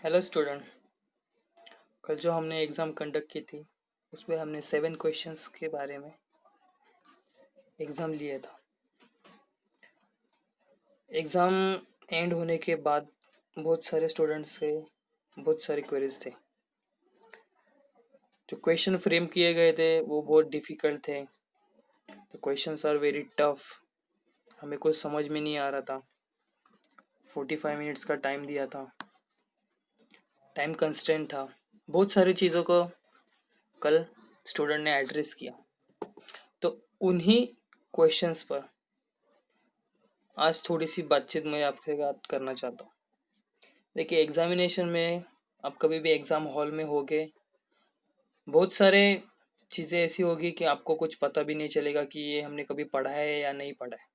Hello student. कल जो हमने एग्ज़ाम कंडक्ट की थी उसमें हमने 7 क्वेश्चंस के बारे में एग्ज़ाम लिया था। एग्ज़ाम एंड होने के बाद बहुत सारे स्टूडेंट्स से बहुत सारे क्वेरीज थे। जो क्वेश्चन फ्रेम किए गए थे वो बहुत डिफ़िकल्ट थे। The questions are very tough. हमें कुछ समझ में नहीं आ रहा था। 45 मिनट्स का टाइम दिया था। टाइम कंस्ट्रेंट था। बहुत सारी चीज़ों को कल स्टूडेंट ने एड्रेस किया। तो उन्हीं क्वेश्चंस पर आज थोड़ी सी बातचीत मैं आपके साथ करना चाहता हूँ। देखिए, एग्जामिनेशन में आप कभी भी एग्ज़ाम हॉल में होगे, बहुत सारे चीज़ें ऐसी होगी कि आपको कुछ पता भी नहीं चलेगा कि ये हमने कभी पढ़ा है या नहीं पढ़ा है।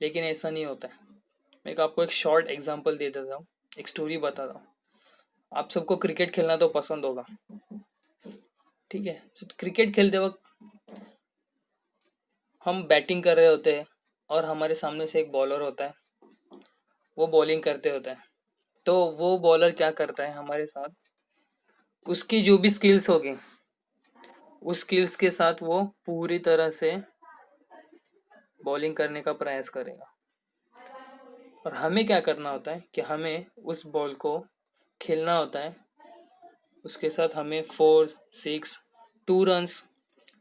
लेकिन ऐसा नहीं होता है। मैं आपको एक शॉर्ट एग्जांपल दे देता हूँ, एक स्टोरी बताता हूँ। आप सबको क्रिकेट खेलना तो पसंद होगा, ठीक है। तो क्रिकेट खेलते वक्त हम बैटिंग कर रहे होते हैं और हमारे सामने से एक बॉलर होता है, वो बॉलिंग करते होता है। तो वो बॉलर क्या करता है हमारे साथ, उसकी जो भी स्किल्स होगी उस स्किल्स के साथ वो पूरी तरह से बॉलिंग करने का प्रयास करेगा। और हमें क्या करना होता है कि हमें उस बॉल को खेलना होता है। उसके साथ हमें 4, 6, 2 रन्स,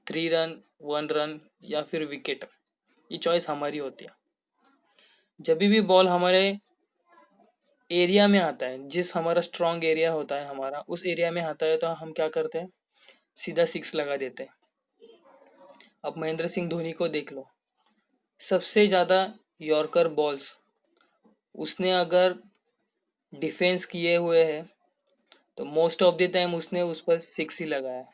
3 रन, 1 रन या फिर विकेट, ये चॉइस हमारी होती है। जब भी बॉल हमारे एरिया में आता है, जिस हमारा स्ट्रॉन्ग एरिया होता है हमारा, उस एरिया में आता है तो हम क्या करते हैं, सीधा 6 लगा देते हैं। अब महेंद्र सिंह धोनी को देख लो, सबसे ज़्यादा यॉर्कर बॉल्स उसने अगर डिफेंस किए हुए हैं तो मोस्ट ऑफ द टाइम उसने उस पर 6 ही लगाया है।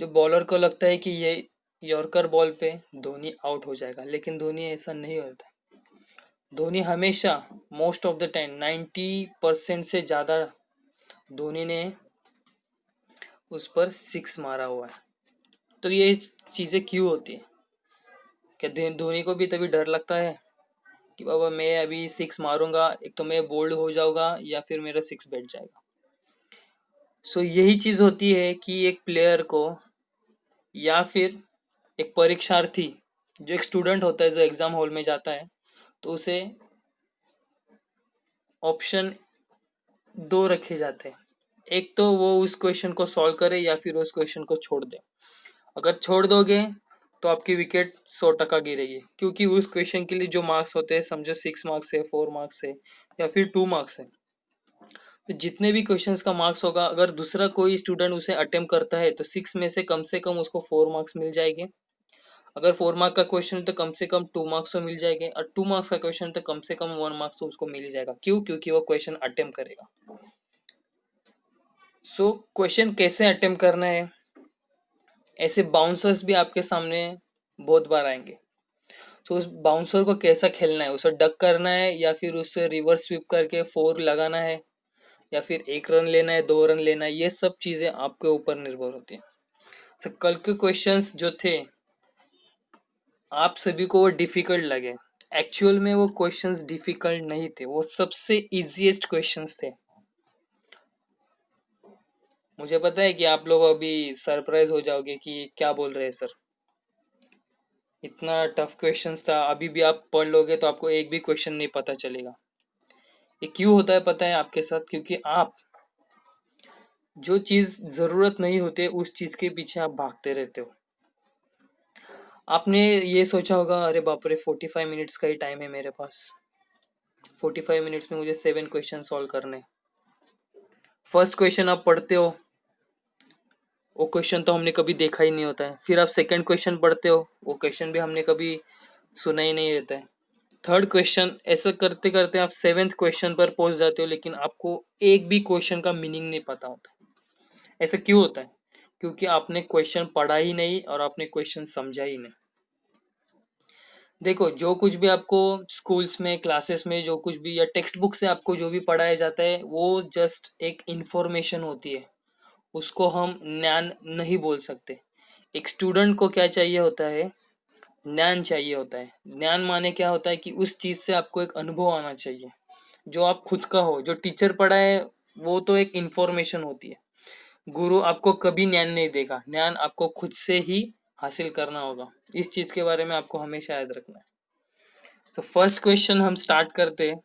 जो बॉलर को लगता है कि ये यॉर्कर बॉल पे धोनी आउट हो जाएगा, लेकिन धोनी ऐसा नहीं होता। धोनी हमेशा मोस्ट ऑफ द टाइम 90% से ज़्यादा धोनी ने उस पर 6 मारा हुआ है। तो ये चीज़ें क्यों होती है कि धोनी को भी तभी डर लगता है कि बाबा मैं अभी 6 मारूंगा, एक तो मैं बोल्ड हो जाऊंगा या फिर मेरा 6 बैठ जाएगा। सो यही चीज़ होती है कि एक प्लेयर को या फिर एक परीक्षार्थी, जो एक स्टूडेंट होता है जो एग्ज़ाम हॉल में जाता है, तो उसे ऑप्शन 2 रखे जाते हैं। एक तो वो उस क्वेश्चन को सॉल्व करे या फिर उस क्वेश्चन को छोड़ दे। अगर छोड़ दोगे तो आपकी विकेट 100% गिरेगी, क्योंकि उस क्वेश्चन के लिए जो मार्क्स होते हैं, समझो 6 मार्क्स है, 4 मार्क्स है या फिर 2 मार्क्स है। तो जितने भी क्वेश्चंस का मार्क्स होगा, अगर दूसरा कोई स्टूडेंट उसे अटेम्प्ट करता है तो 6 में से कम उसको 4 मार्क्स मिल जाएंगे। अगर 4 मार्क का क्वेश्चन है तो कम से कम 2 मार्क्स तो मिल जाएंगे, और 2 मार्क्स का क्वेश्चन तो कम से कम 1 मार्क्स तो उसको मिल ही जाएगा। क्यों? क्योंकि वो क्वेश्चन अटेम्प्ट करेगा। सो क्वेश्चन कैसे अटेम्प्ट करना है, ऐसे बाउंसर्स भी आपके सामने बहुत बार आएंगे। तो उस बाउंसर को कैसा खेलना है, उसे डक करना है या फिर उससे रिवर्स स्वीप करके 4 लगाना है या फिर 1 रन लेना है, 2 रन लेना है, ये सब चीज़ें आपके ऊपर निर्भर होती हैं। सो कल के क्वेश्चंस जो थे, आप सभी को वो डिफिकल्ट लगे। एक्चुअल में वो क्वेश्चंस डिफिकल्ट नहीं थे, वो सबसे इजीएस्ट क्वेश्चंस थे। मुझे पता है कि आप लोग अभी सरप्राइज हो जाओगे कि क्या बोल रहे हैं सर, इतना टफ क्वेश्चंस था। अभी भी आप पढ़ लोगे तो आपको एक भी क्वेश्चन नहीं पता चलेगा। ये क्यों होता है पता है आपके साथ? क्योंकि आप जो चीज़ ज़रूरत नहीं होती उस चीज़ के पीछे आप भागते रहते हो। आपने ये सोचा होगा, अरे बाप रे, 45 मिनट्स का ही टाइम है मेरे पास, 45 मिनट्स में मुझे 7 क्वेश्चन सॉल्व करने। फर्स्ट क्वेश्चन आप पढ़ते हो, वो क्वेश्चन तो हमने कभी देखा ही नहीं होता है। फिर आप सेकंड क्वेश्चन पढ़ते हो, वो क्वेश्चन भी हमने कभी सुना ही नहीं रहता है। थर्ड क्वेश्चन, ऐसा करते करते आप 7th क्वेश्चन पर पहुंच जाते हो, लेकिन आपको एक भी क्वेश्चन का मीनिंग नहीं पता होता। ऐसा क्यों होता है? क्योंकि आपने क्वेश्चन पढ़ा ही नहीं और आपने क्वेश्चन समझा ही नहीं। देखो, जो कुछ भी आपको स्कूल्स में, क्लासेस में, जो कुछ भी या टेक्स्ट बुक से आपको जो भी पढ़ाया जाता है, वो जस्ट एक इंफॉर्मेशन होती है, उसको हम ज्ञान नहीं बोल सकते। एक स्टूडेंट को क्या चाहिए होता है? ज्ञान चाहिए होता है। ज्ञान माने क्या होता है कि उस चीज़ से आपको एक अनुभव आना चाहिए। जो आप खुद का हो, जो टीचर पढ़ाए वो तो एक इंफॉर्मेशन होती है। गुरु आपको कभी ज्ञान नहीं देगा, ज्ञान आपको खुद से ही हासिल करना होगा। इस चीज के बारे में आपको हमेशा याद रखना है। तो फर्स्ट क्वेश्चन हम स्टार्ट करते हैं।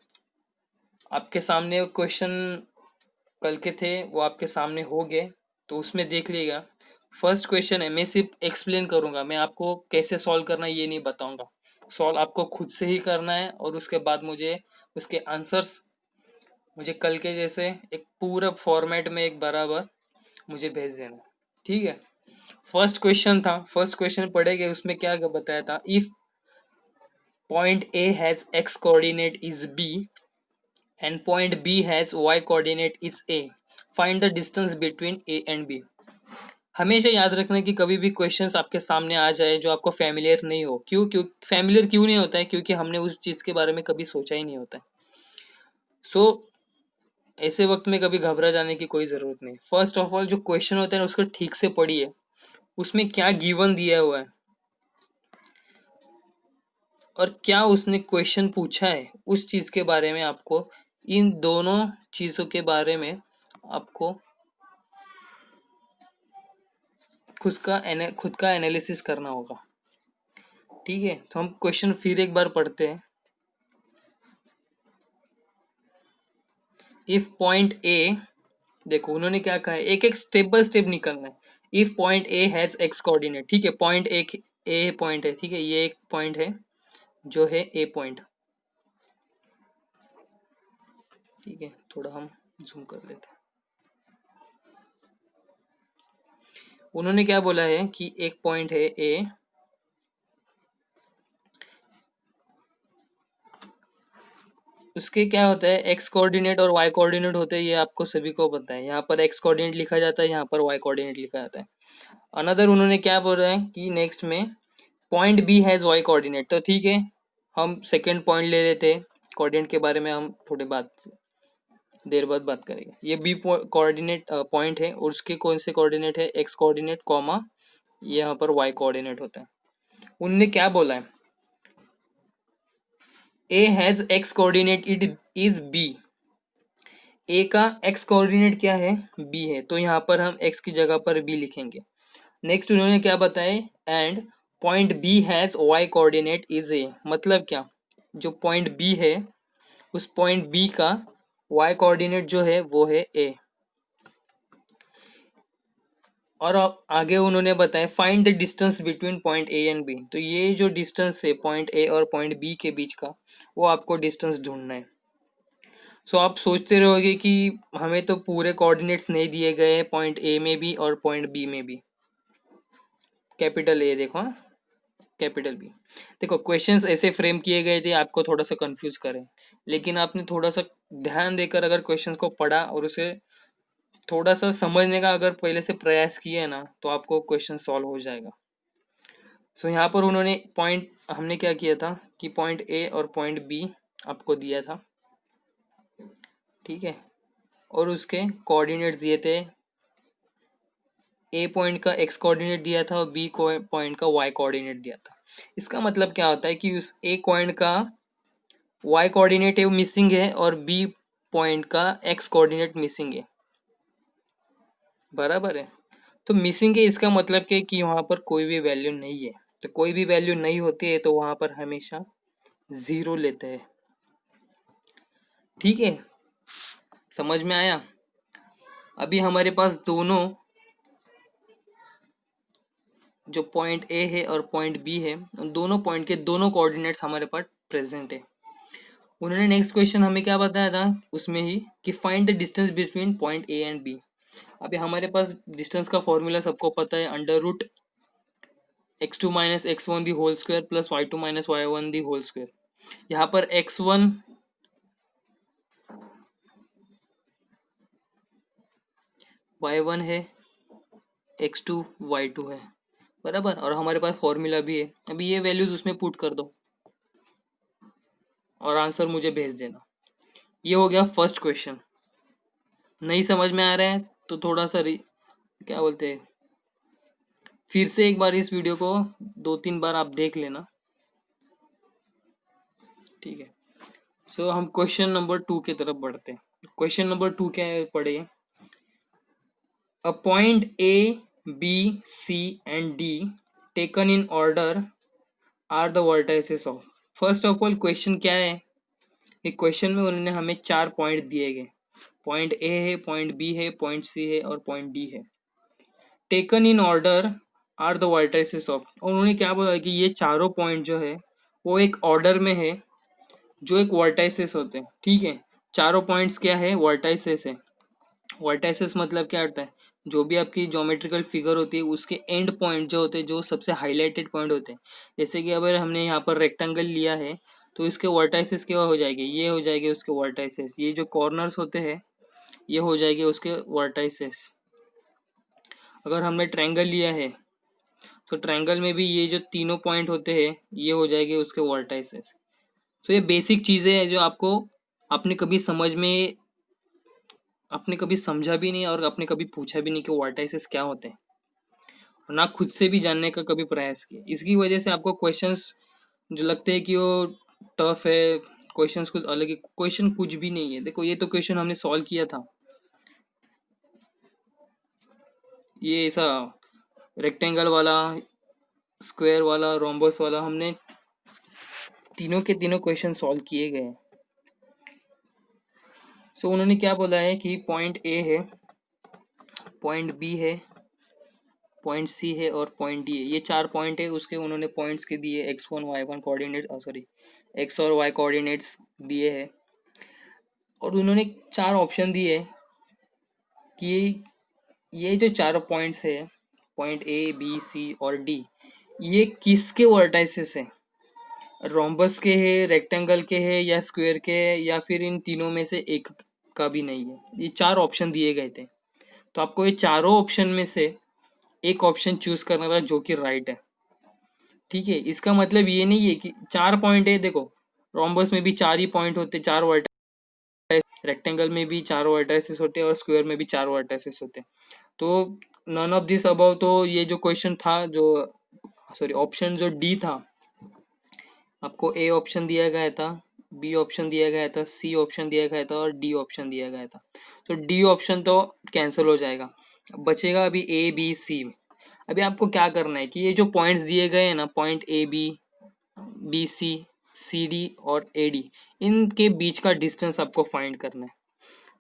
आपके सामने क्वेश्चन कल के थे, वो आपके सामने हो गए, तो उसमें देख लीजिएगा। फर्स्ट क्वेश्चन है, मैं सिर्फ एक्सप्लेन करूंगा, मैं आपको कैसे सॉल्व करना है ये नहीं बताऊंगा। सॉल्व आपको खुद से ही करना है, और उसके बाद मुझे उसके आंसर्स मुझे कल के जैसे एक पूरा फॉर्मेट में एक बराबर मुझे भेज देना। ठीक है। फर्स्ट क्वेश्चन था, फर्स्ट क्वेश्चन पढ़ेंगे, उसमें क्या बताया था, if point A has x coordinate is B and point B has y coordinate is A. Find the distance between A and B. हमेशा याद रखना कि कभी भी क्वेश्चंस आपके सामने आ जाए जो आपको फैमिलियर नहीं हो। क्यों फैमिलियर क्यों नहीं होता है? क्योंकि हमने उस चीज़ के बारे में कभी सोचा ही नहीं होता है। सो ऐसे वक्त में कभी घबरा जाने की कोई ज़रूरत नहीं। फर्स्ट ऑफ ऑल जो क्वेश्चन होता है उसको ठीक से पढ़िए, उसमें क्या गिवन दिया हुआ है और क्या उसने क्वेश्चन पूछा है, उस चीज़ के बारे में आपको, इन दोनों चीज़ों के बारे में आपको खुद का एनालिसिस करना होगा। ठीक है, तो हम क्वेश्चन फिर एक बार पढ़ते हैं। इफ पॉइंट ए, देखो उन्होंने क्या कहा है, एक एक स्टेप बाय स्टेप निकलना है। If point A has x coordinate, ठीक है, पॉइंट ए पॉइंट है, ठीक है, ये एक पॉइंट है जो है ए पॉइंट। ठीक है, थोड़ा हम जूम कर लेते हैं। उन्होंने क्या बोला है कि एक पॉइंट है ए, उसके क्या होता है, एक्स कोऑर्डिनेट और वाई कोऑर्डिनेट होते हैं, ये आपको सभी को पता है। यहाँ पर एक्स कोऑर्डिनेट लिखा जाता है, यहाँ पर वाई कोऑर्डिनेट लिखा जाता है। अनदर उन्होंने क्या बोला है कि नेक्स्ट में point B has y coordinate. तो ठीक है, हम सेकेंड पॉइंट ले लेते हैं, कोऑर्डिनेट के बारे में हम थोड़ी देर बाद बात करेंगे। ये बी कोऑर्डिनेट पॉइंट है, और उसके कौन से कोऑर्डिनेट है, एक्स कोऑर्डिनेट कॉमा यहाँ पर वाई कोऑर्डिनेट होता है। उनने क्या बोला है, A has x coordinate it is B. A का एक्स कोऑर्डिनेट क्या है, बी है, तो यहाँ पर हम एक्स की जगह पर बी लिखेंगे। नेक्स्ट उन्होंने क्या बताया, and point B has y coordinate is A. मतलब क्या, जो पॉइंट बी है उस पॉइंट बी का वाई कोऑर्डिनेट जो है वो है ए। और अब आगे उन्होंने बताया find the distance between point A and B. तो ये जो डिस्टेंस है पॉइंट ए और पॉइंट बी के बीच का, वो आपको डिस्टेंस ढूंढना है। सो आप सोचते रहोगे कि हमें तो पूरे कोऑर्डिनेट्स नहीं दिए गए हैं पॉइंट ए में भी और पॉइंट बी में भी। कैपिटल ए देखो, हाँ, कैपिटल बी। देखो क्वेश्चंस ऐसे फ्रेम किए गए थे आपको थोड़ा सा कंफ्यूज करें, लेकिन आपने थोड़ा सा ध्यान देकर अगर क्वेश्चंस को पढ़ा और उसे थोड़ा सा समझने का अगर पहले से प्रयास किए ना, तो आपको क्वेश्चन सॉल्व हो जाएगा। सो यहाँ पर उन्होंने पॉइंट, हमने क्या किया था कि पॉइंट ए और पॉइंट बी आपको दिया था, ठीक है, और उसके कोऑर्डिनेट्स दिए थे। ए पॉइंट का एक्स कोऑर्डिनेट दिया था और बी पॉइंट का वाई कोऑर्डिनेट दिया था। इसका मतलब क्या होता है कि उस ए पॉइंट का वाई कोऑर्डिनेट है वो मिसिंग है, और बी पॉइंट का एक्स कोऑर्डिनेट मिसिंग है, बराबर है। तो मिसिंग है इसका मतलब क्या है कि वहाँ पर कोई भी वैल्यू नहीं है। तो कोई भी वैल्यू नहीं होती है तो वहाँ पर हमेशा जीरो लेते हैं। ठीक है, समझ में आया? अभी हमारे पास दोनों जो पॉइंट ए है और पॉइंट बी है, उन दोनों पॉइंट के दोनों कोऑर्डिनेट्स हमारे पास प्रेजेंट है। उन्होंने नेक्स्ट क्वेश्चन हमें क्या बताया था उसमें ही कि find the distance between point A and B. अभी हमारे पास डिस्टेंस का फॉर्मूला सबको पता है, under root x2 minus x1 the whole square plus y2 minus y1 the whole square. यहाँ पर x1 y1 है, x2 y2 है, बराबर, और हमारे पास फॉर्मूला भी है। अभी ये वैल्यूज उसमें पुट कर दो और आंसर मुझे भेज देना। ये हो गया फर्स्ट क्वेश्चन। नहीं समझ में आ रहा है तो थोड़ा सा क्या बोलते हैं, फिर से एक बार इस वीडियो को 2-3 बार आप देख लेना, ठीक है। सो हम क्वेश्चन नंबर 2 की तरफ बढ़ते हैं। क्वेश्चन नंबर 2 क्या है, पढ़िए। A point A, B, C and D taken in order are the vertices of. First of all question क्या है, एक क्वेश्चन में उन्होंने हमें 4 पॉइंट दिए गए। पॉइंट ए है, पॉइंट बी है, पॉइंट सी है और पॉइंट डी है। Taken in order are the vertices of. और उन्होंने क्या बोला कि ये चारों पॉइंट जो है वो एक ऑर्डर में है, जो एक वर्टाइसेस होते हैं। ठीक है, चारों पॉइंट्स क्या है, वर्टाइसेस है। वर्टाइसेस मतलब क्या होता है, जो भी आपकी ज्योमेट्रिकल फिगर होती है उसके एंड पॉइंट जो होते हैं, जो सबसे हाईलाइटेड पॉइंट होते हैं। जैसे कि अगर हमने यहाँ पर रेक्टेंगल लिया है तो इसके वर्टाइसेस क्या हो जाएंगे, ये हो जाएंगे उसके वर्टाइसेस। ये जो कॉर्नर्स होते हैं ये हो जाएंगे उसके वर्टाइसेस। अगर हमने ट्रायंगल लिया है तो ट्रायंगल में भी ये जो तीनों पॉइंट होते हैं ये हो जाएंगे उसके वर्टाइसेस। तो ये बेसिक चीज़ें हैं जो आपको आपने कभी समझ में आपने कभी समझा भी नहीं और आपने कभी पूछा भी नहीं कि वर्टाइसेस क्या होते हैं, और ना खुद से भी जानने का कभी प्रयास किया। इसकी वजह से आपको क्वेश्चंस जो लगते हैं कि वो टफ है, क्वेश्चंस कुछ अलग है, क्वेश्चन कुछ भी नहीं है। देखो ये तो क्वेश्चन हमने सॉल्व किया था, ये ऐसा रेक्टेंगल वाला, स्क्वायर वाला, रोम्बस वाला, हमने तीनों के तीनों क्वेश्चन सॉल्व किए गए हैं। सो उन्होंने क्या बोला है कि पॉइंट ए है, पॉइंट बी है, पॉइंट सी है और पॉइंट डी है। ये 4 पॉइंट है, उसके उन्होंने पॉइंट्स के दिए x1 y1 coordinate, sorry x और y कोऑर्डिनेट्स दिए हैं। और उन्होंने 4 ऑप्शन दिए कि ये जो चारों पॉइंट्स है, पॉइंट ए बी सी और डी, ये किसके वर्टाइसेस हैं, रोम्बस के है, रेक्टेंगल के है या स्क्वायर के है, या फिर इन तीनों में से एक का भी नहीं है। ये 4 ऑप्शन दिए गए थे, तो आपको ये चारों ऑप्शन में से एक ऑप्शन चूज करना था जो कि राइट है। ठीक है, इसका मतलब ये नहीं है कि 4 पॉइंट है, देखो रोम्बस में भी 4 ही पॉइंट होते, 4 वर्टाइस, रेक्टेंगल में भी 4 वर्टाइसेस होते हैं और स्क्वायर में भी 4 वर्टाइसेस होते हैं। तो नन ऑफ दिस अबाउ, तो ये जो क्वेश्चन था, जो सॉरी ऑप्शन जो डी था, आपको ए ऑप्शन दिया गया था, बी ऑप्शन दिया गया था, सी ऑप्शन दिया गया था और डी ऑप्शन दिया गया था। तो डी ऑप्शन तो कैंसिल हो जाएगा, बचेगा अभी ए बी सी। अभी आपको क्या करना है कि ये जो पॉइंट्स दिए गए हैं ना, point A B, B C, C D और ए डी, इनके बीच का डिस्टेंस आपको फाइंड करना है।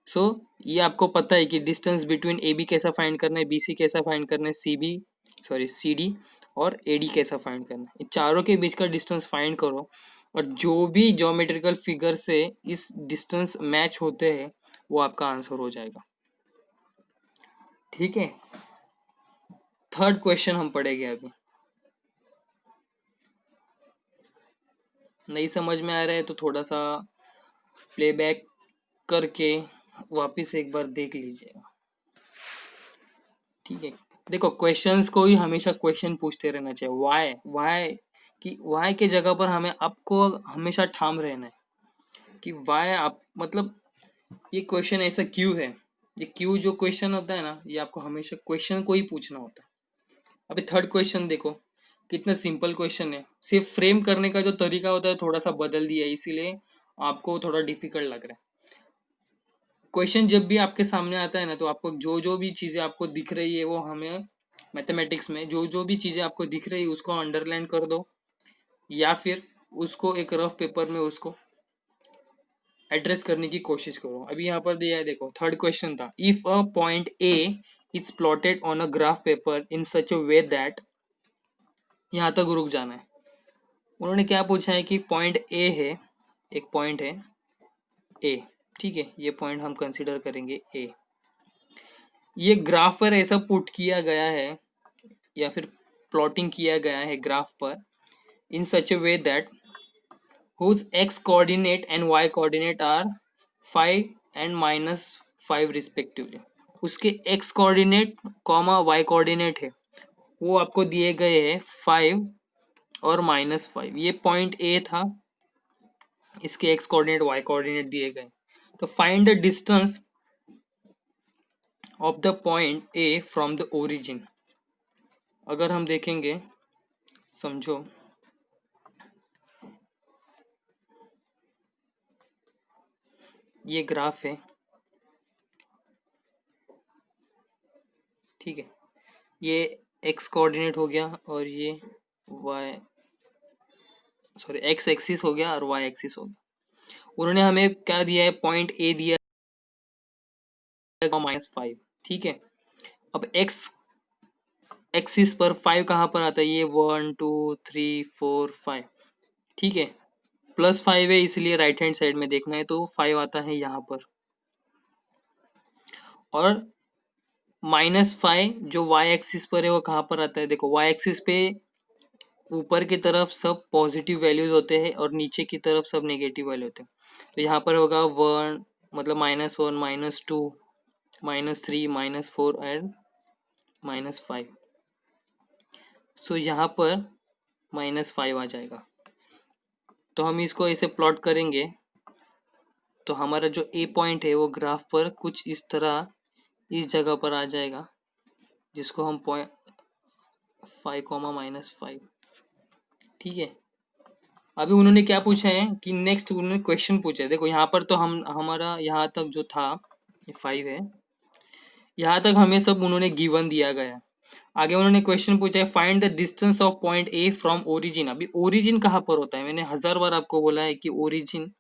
सो ये आपको पता है कि डिस्टेंस बिटवीन ए बी कैसा फाइंड करना है, बी सी कैसा फाइंड करना है, C B sorry C D और ए डी कैसा फाइंड करना है। इन चारों के बीच का डिस्टेंस फाइंड करो, और जो भी ज्योमेट्रिकल फिगर से इस डिस्टेंस मैच होते हैं वो आपका आंसर हो जाएगा। ठीक है, थर्ड क्वेश्चन हम पढ़ेंगे अभी। नहीं समझ में आ रहा है तो थोड़ा सा प्लेबैक करके वापस एक बार देख लीजिएगा। ठीक है, देखो क्वेश्चंस को ही हमेशा क्वेश्चन पूछते रहना चाहिए। वाई वाई, कि वाई के जगह पर हमें आपको हमेशा ठाम रहना है कि वाई आप मतलब ये क्वेश्चन ऐसा क्यों है। ये क्यों जो क्वेश्चन होता है ना, ये आपको हमेशा क्वेश्चन को ही पूछना होता है। अभी थर्ड क्वेश्चन देखो, कितना सिंपल क्वेश्चन है, सिर्फ फ्रेम करने का जो तरीका होता है थोड़ा सा बदल दिया है, इसीलिए आपको थोड़ा डिफिकल्ट लग रहा है। क्वेश्चन जब भी आपके सामने आता है ना, तो आपको जो जो भी चीज़ें आपको दिख रही है वो हमें मैथमेटिक्स में जो जो भी चीज़ें आपको दिख रही है उसको अंडरलाइन कर दो, या फिर उसको एक रफ पेपर में उसको एड्रेस करने की कोशिश करो। अभी यहाँ पर दिया है, देखो थर्ड क्वेश्चन था, if a point A is plotted on a graph paper in such a way that, यहाँ तक रुक जाना है। उन्होंने क्या पूछा है कि पॉइंट ए है, एक पॉइंट है ए, ठीक है, ये पॉइंट हम कंसिडर करेंगे ए। ये ग्राफ पर ऐसा पुट किया गया है या फिर प्लॉटिंग किया गया है ग्राफ पर in such a way that whose x coordinate and y coordinate are 5 and -5 respectively. उसके x coordinate comma y coordinate है वो आपको दिए गए हैं 5 और -5। ये पॉइंट ए था, इसके x कोऑर्डिनेट y कोऑर्डिनेट दिए गए। तो find the distance of the point A from the origin. अगर हम देखेंगे, समझो ये ग्राफ है, ठीक है। ये एक्स कोऑर्डिनेट हो गया और ये वाई, सॉरी एक्स एक्सिस हो गया और वाई एक्सिस हो गया। उन्होंने हमें क्या दिया है, पॉइंट ए दिया है -5, ठीक है। अब एक्स एक्सिस पर 5 कहाँ पर आता है, ये 1 2 3 4 5, ठीक है। +5 है इसलिए राइट हैंड साइड में देखना है तो 5 आता है यहाँ पर, और -5 जो वाई एक्सिस पर है वो कहाँ पर आता है, देखो वाई एक्सिस पे ऊपर की तरफ सब पॉजिटिव वैल्यूज होते हैं और नीचे की तरफ सब नेगेटिव वैल्यू होते हैं। तो यहाँ पर होगा 1, मतलब -1 -2 -3 -4 एंड -5। सो यहाँ पर -5 आ जाएगा। तो हम इसको ऐसे प्लॉट करेंगे तो हमारा जो ए पॉइंट है वो ग्राफ पर कुछ इस तरह इस जगह पर आ जाएगा, जिसको हम पॉइंट 5, -5, ठीक है। अभी उन्होंने क्या पूछा है कि नेक्स्ट उन्होंने क्वेश्चन पूछा है, देखो यहाँ पर तो हम हमारा यहाँ तक जो था ये 5 है, यहाँ तक हमें सब उन्होंने गिवन दिया गया है। आगे उन्होंने क्वेश्चन पूछा है find the distance of point A from origin. अभी ओरिजिन कहाँ पर होता है, मैंने 1000 बार आपको बोला है कि ओरिजिन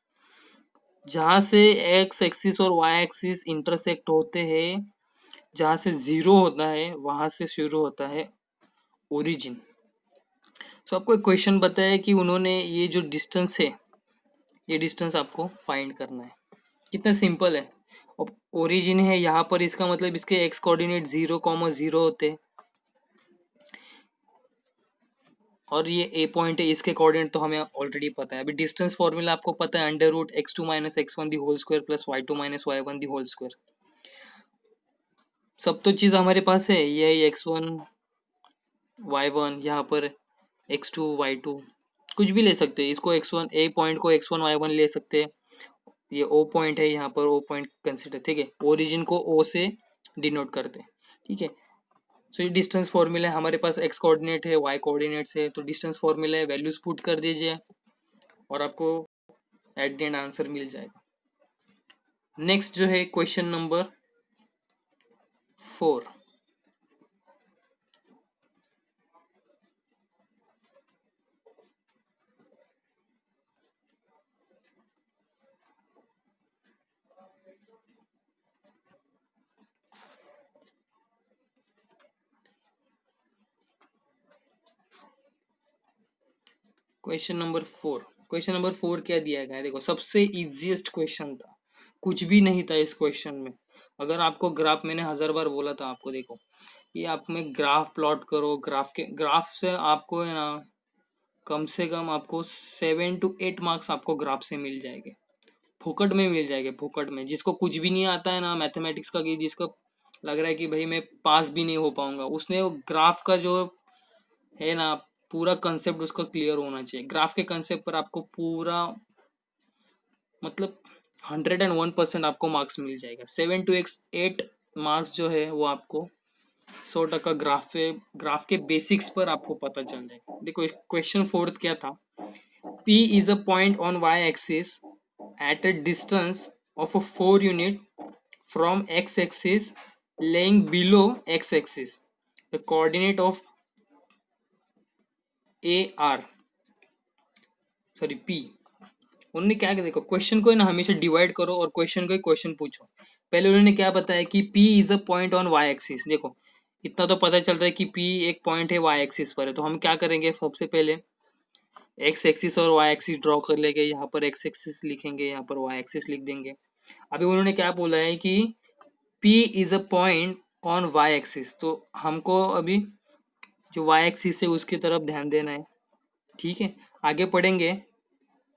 जहां से एक्स एक्सिस और वाई एक्सिस इंटरसेक्ट होते हैं, जहां से जीरो होता है वहां से शुरू होता है ओरिजिन। सो आपको एक क्वेश्चन बताया कि उन्होंने ये जो डिस्टेंस है, ये डिस्टेंस आपको फाइंड करना है। कितना सिंपल है। अब ओरिजिन है यहाँ पर, इसका मतलब इसके एक्स कोऑर्डिनेट 0,0 होते हैं, और ये ए पॉइंट है, इसके कोऑर्डिनेट तो हमें ऑलरेडी पता है। अभी डिस्टेंस फॉर्मूला आपको पता है, √x2 - x1 the whole square plus y2 - y1 the whole square. सब तो चीज़ हमारे पास है, ये x1 y1, यहाँ पर x2 y2, कुछ भी ले सकते हैं इसको। x1 ए पॉइंट को x1 y1 ले सकते हैं। ये ओ पॉइंट है, यहाँ पर ओ पॉइंट कंसिडर, ठीक है। ओरिजिन को ओ से डिनोट करते हैं, ठीक है। सो ये डिस्टेंस फॉर्मूला है, हमारे पास एक्स कोऑर्डिनेट है, वाई कोऑर्डिनेट्स है, तो डिस्टेंस फॉर्मूला है, वैल्यूज पुट कर दीजिए और आपको एट द एंड आंसर मिल जाएगा। नेक्स्ट जो है क्वेश्चन नंबर 4। क्वेश्चन नंबर 4 क्या दिया गया है, देखो सबसे इजिएस्ट क्वेश्चन था, कुछ भी नहीं था इस क्वेश्चन में। अगर आपको ग्राफ, मैंने 1000 बार बोला था आपको, देखो ये आप में ग्राफ प्लॉट करो, ग्राफ से आपको है ना कम से कम आपको 7 to 8 मार्क्स आपको ग्राफ से मिल जाएंगे, फोकट में मिल जाएंगे, फोकट में। जिसको कुछ भी नहीं आता है ना मैथमेटिक्स का, कि जिसको लग रहा है कि भाई मैं पास भी नहीं हो पाऊंगा, उसने वो ग्राफ का जो है ना पूरा कंसेप्ट उसका क्लियर होना चाहिए। ग्राफ के कंसेप्ट पर आपको पूरा मतलब 101% आपको मार्क्स मिल जाएगा। 7 to 8 मार्क्स जो है वो आपको 100% ग्राफ के बेसिक्स पर आपको पता चल जाएगा। देखो क्वेश्चन 4 क्या था, P is a point on y-axis at a distance of a 4 unit from x-axis laying below x-axis. The coordinate of A R, sorry P। उन्होंने क्या किया, देखो क्वेश्चन को ना हमेशा डिवाइड करो और क्वेश्चन को क्वेश्चन पूछो। पहले उन्होंने क्या बताया कि P is a point on y axis. देखो इतना तो पता चल रहा है कि P एक पॉइंट है वाई एक्सिस पर है, तो हम क्या करेंगे, सबसे पहले एक्स एक्सिस और वाई एक्सिस ड्रॉ कर लेंगे। यहाँ पर एक्स एक्सिस लिखेंगे, यहाँ पर वाई एक्सिस लिख देंगे। अभी उन्होंने क्या बोला है कि P is a point on y axis, तो हमको अभी जो वाई एक्सिस है उसकी तरफ ध्यान देना है, ठीक है। आगे पढ़ेंगे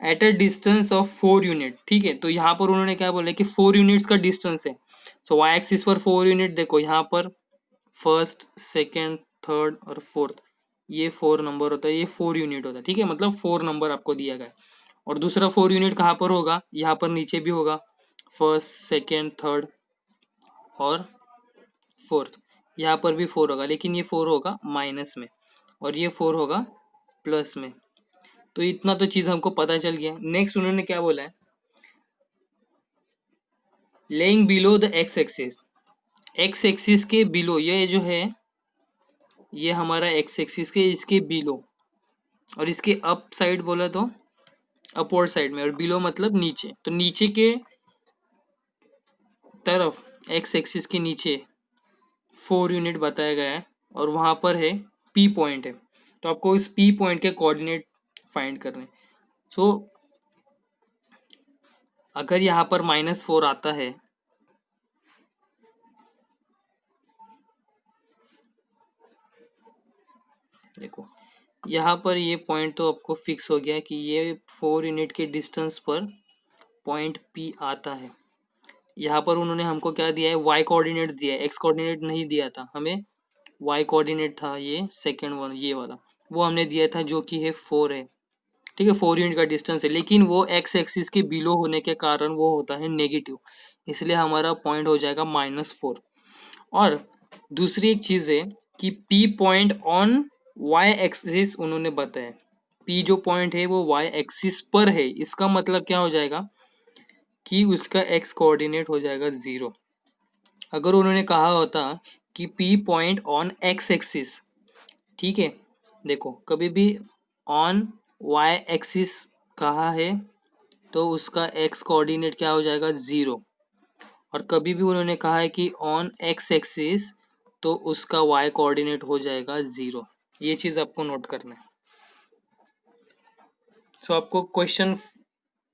at a distance of 4 unit, ठीक है। तो यहाँ पर उन्होंने क्या बोला कि 4 यूनिट्स का डिस्टेंस है। सो वाई एक्सिस पर 4 यूनिट, देखो यहाँ पर फर्स्ट सेकेंड थर्ड और फोर्थ, ये 4 नंबर होता है, ये 4 यूनिट होता है, ठीक है। मतलब 4 नंबर आपको दिया गया है। और दूसरा 4 यूनिट कहाँ पर होगा, यहाँ पर नीचे भी होगा, फर्स्ट सेकेंड थर्ड और फोर्थ। यहाँ पर भी 4 होगा, लेकिन ये 4 होगा माइनस में और ये 4 होगा प्लस में। तो इतना तो चीज़ हमको पता चल गया। नेक्स्ट उन्होंने क्या बोला है, laying below the x axis, x axis के बिलो, ये जो है ये हमारा एक्स एक्सिस के इसके बिलो, और इसके अप साइड बोला तो अपवर्ड साइड में, और बिलो मतलब नीचे, तो नीचे के तरफ एक्स एक्सिस के नीचे 4 यूनिट बताया गया है, और वहां पर है पी पॉइंट है, तो आपको इस पी पॉइंट के कोऑर्डिनेट फाइंड करने। सो अगर यहाँ पर -4 आता है, देखो यहाँ पर ये पॉइंट तो आपको फिक्स हो गया कि ये 4 यूनिट के डिस्टेंस पर पॉइंट पी आता है। यहाँ पर उन्होंने हमको क्या दिया है, वाई कोऑर्डिनेट दिया है, एक्स कोऑर्डिनेट नहीं दिया था हमें, वाई कोऑर्डिनेट था ये सेकेंड वन, ये वाला वो हमने दिया था, जो कि है 4 है। ठीक है, 4 यूनिट का डिस्टेंस है, लेकिन वो एक्स एक्सिस के बिलो होने के कारण वो होता है नेगेटिव, इसलिए हमारा पॉइंट हो जाएगा -4। और दूसरी एक चीज है कि P point on y axis उन्होंने बताया, पी जो पॉइंट है वो वाई एक्सिस पर है, इसका मतलब क्या हो जाएगा कि उसका एक्स कोऑर्डिनेट हो जाएगा 0। अगर उन्होंने कहा होता कि P point on x axis, ठीक है, देखो कभी भी ऑन वाई एक्सिस कहा है तो उसका एक्स कोऑर्डिनेट क्या हो जाएगा 0, और कभी भी उन्होंने कहा है कि ऑन एक्स एक्सिस तो उसका वाई कोऑर्डिनेट हो जाएगा 0। ये चीज़ आपको नोट करना है। सो आपको क्वेश्चन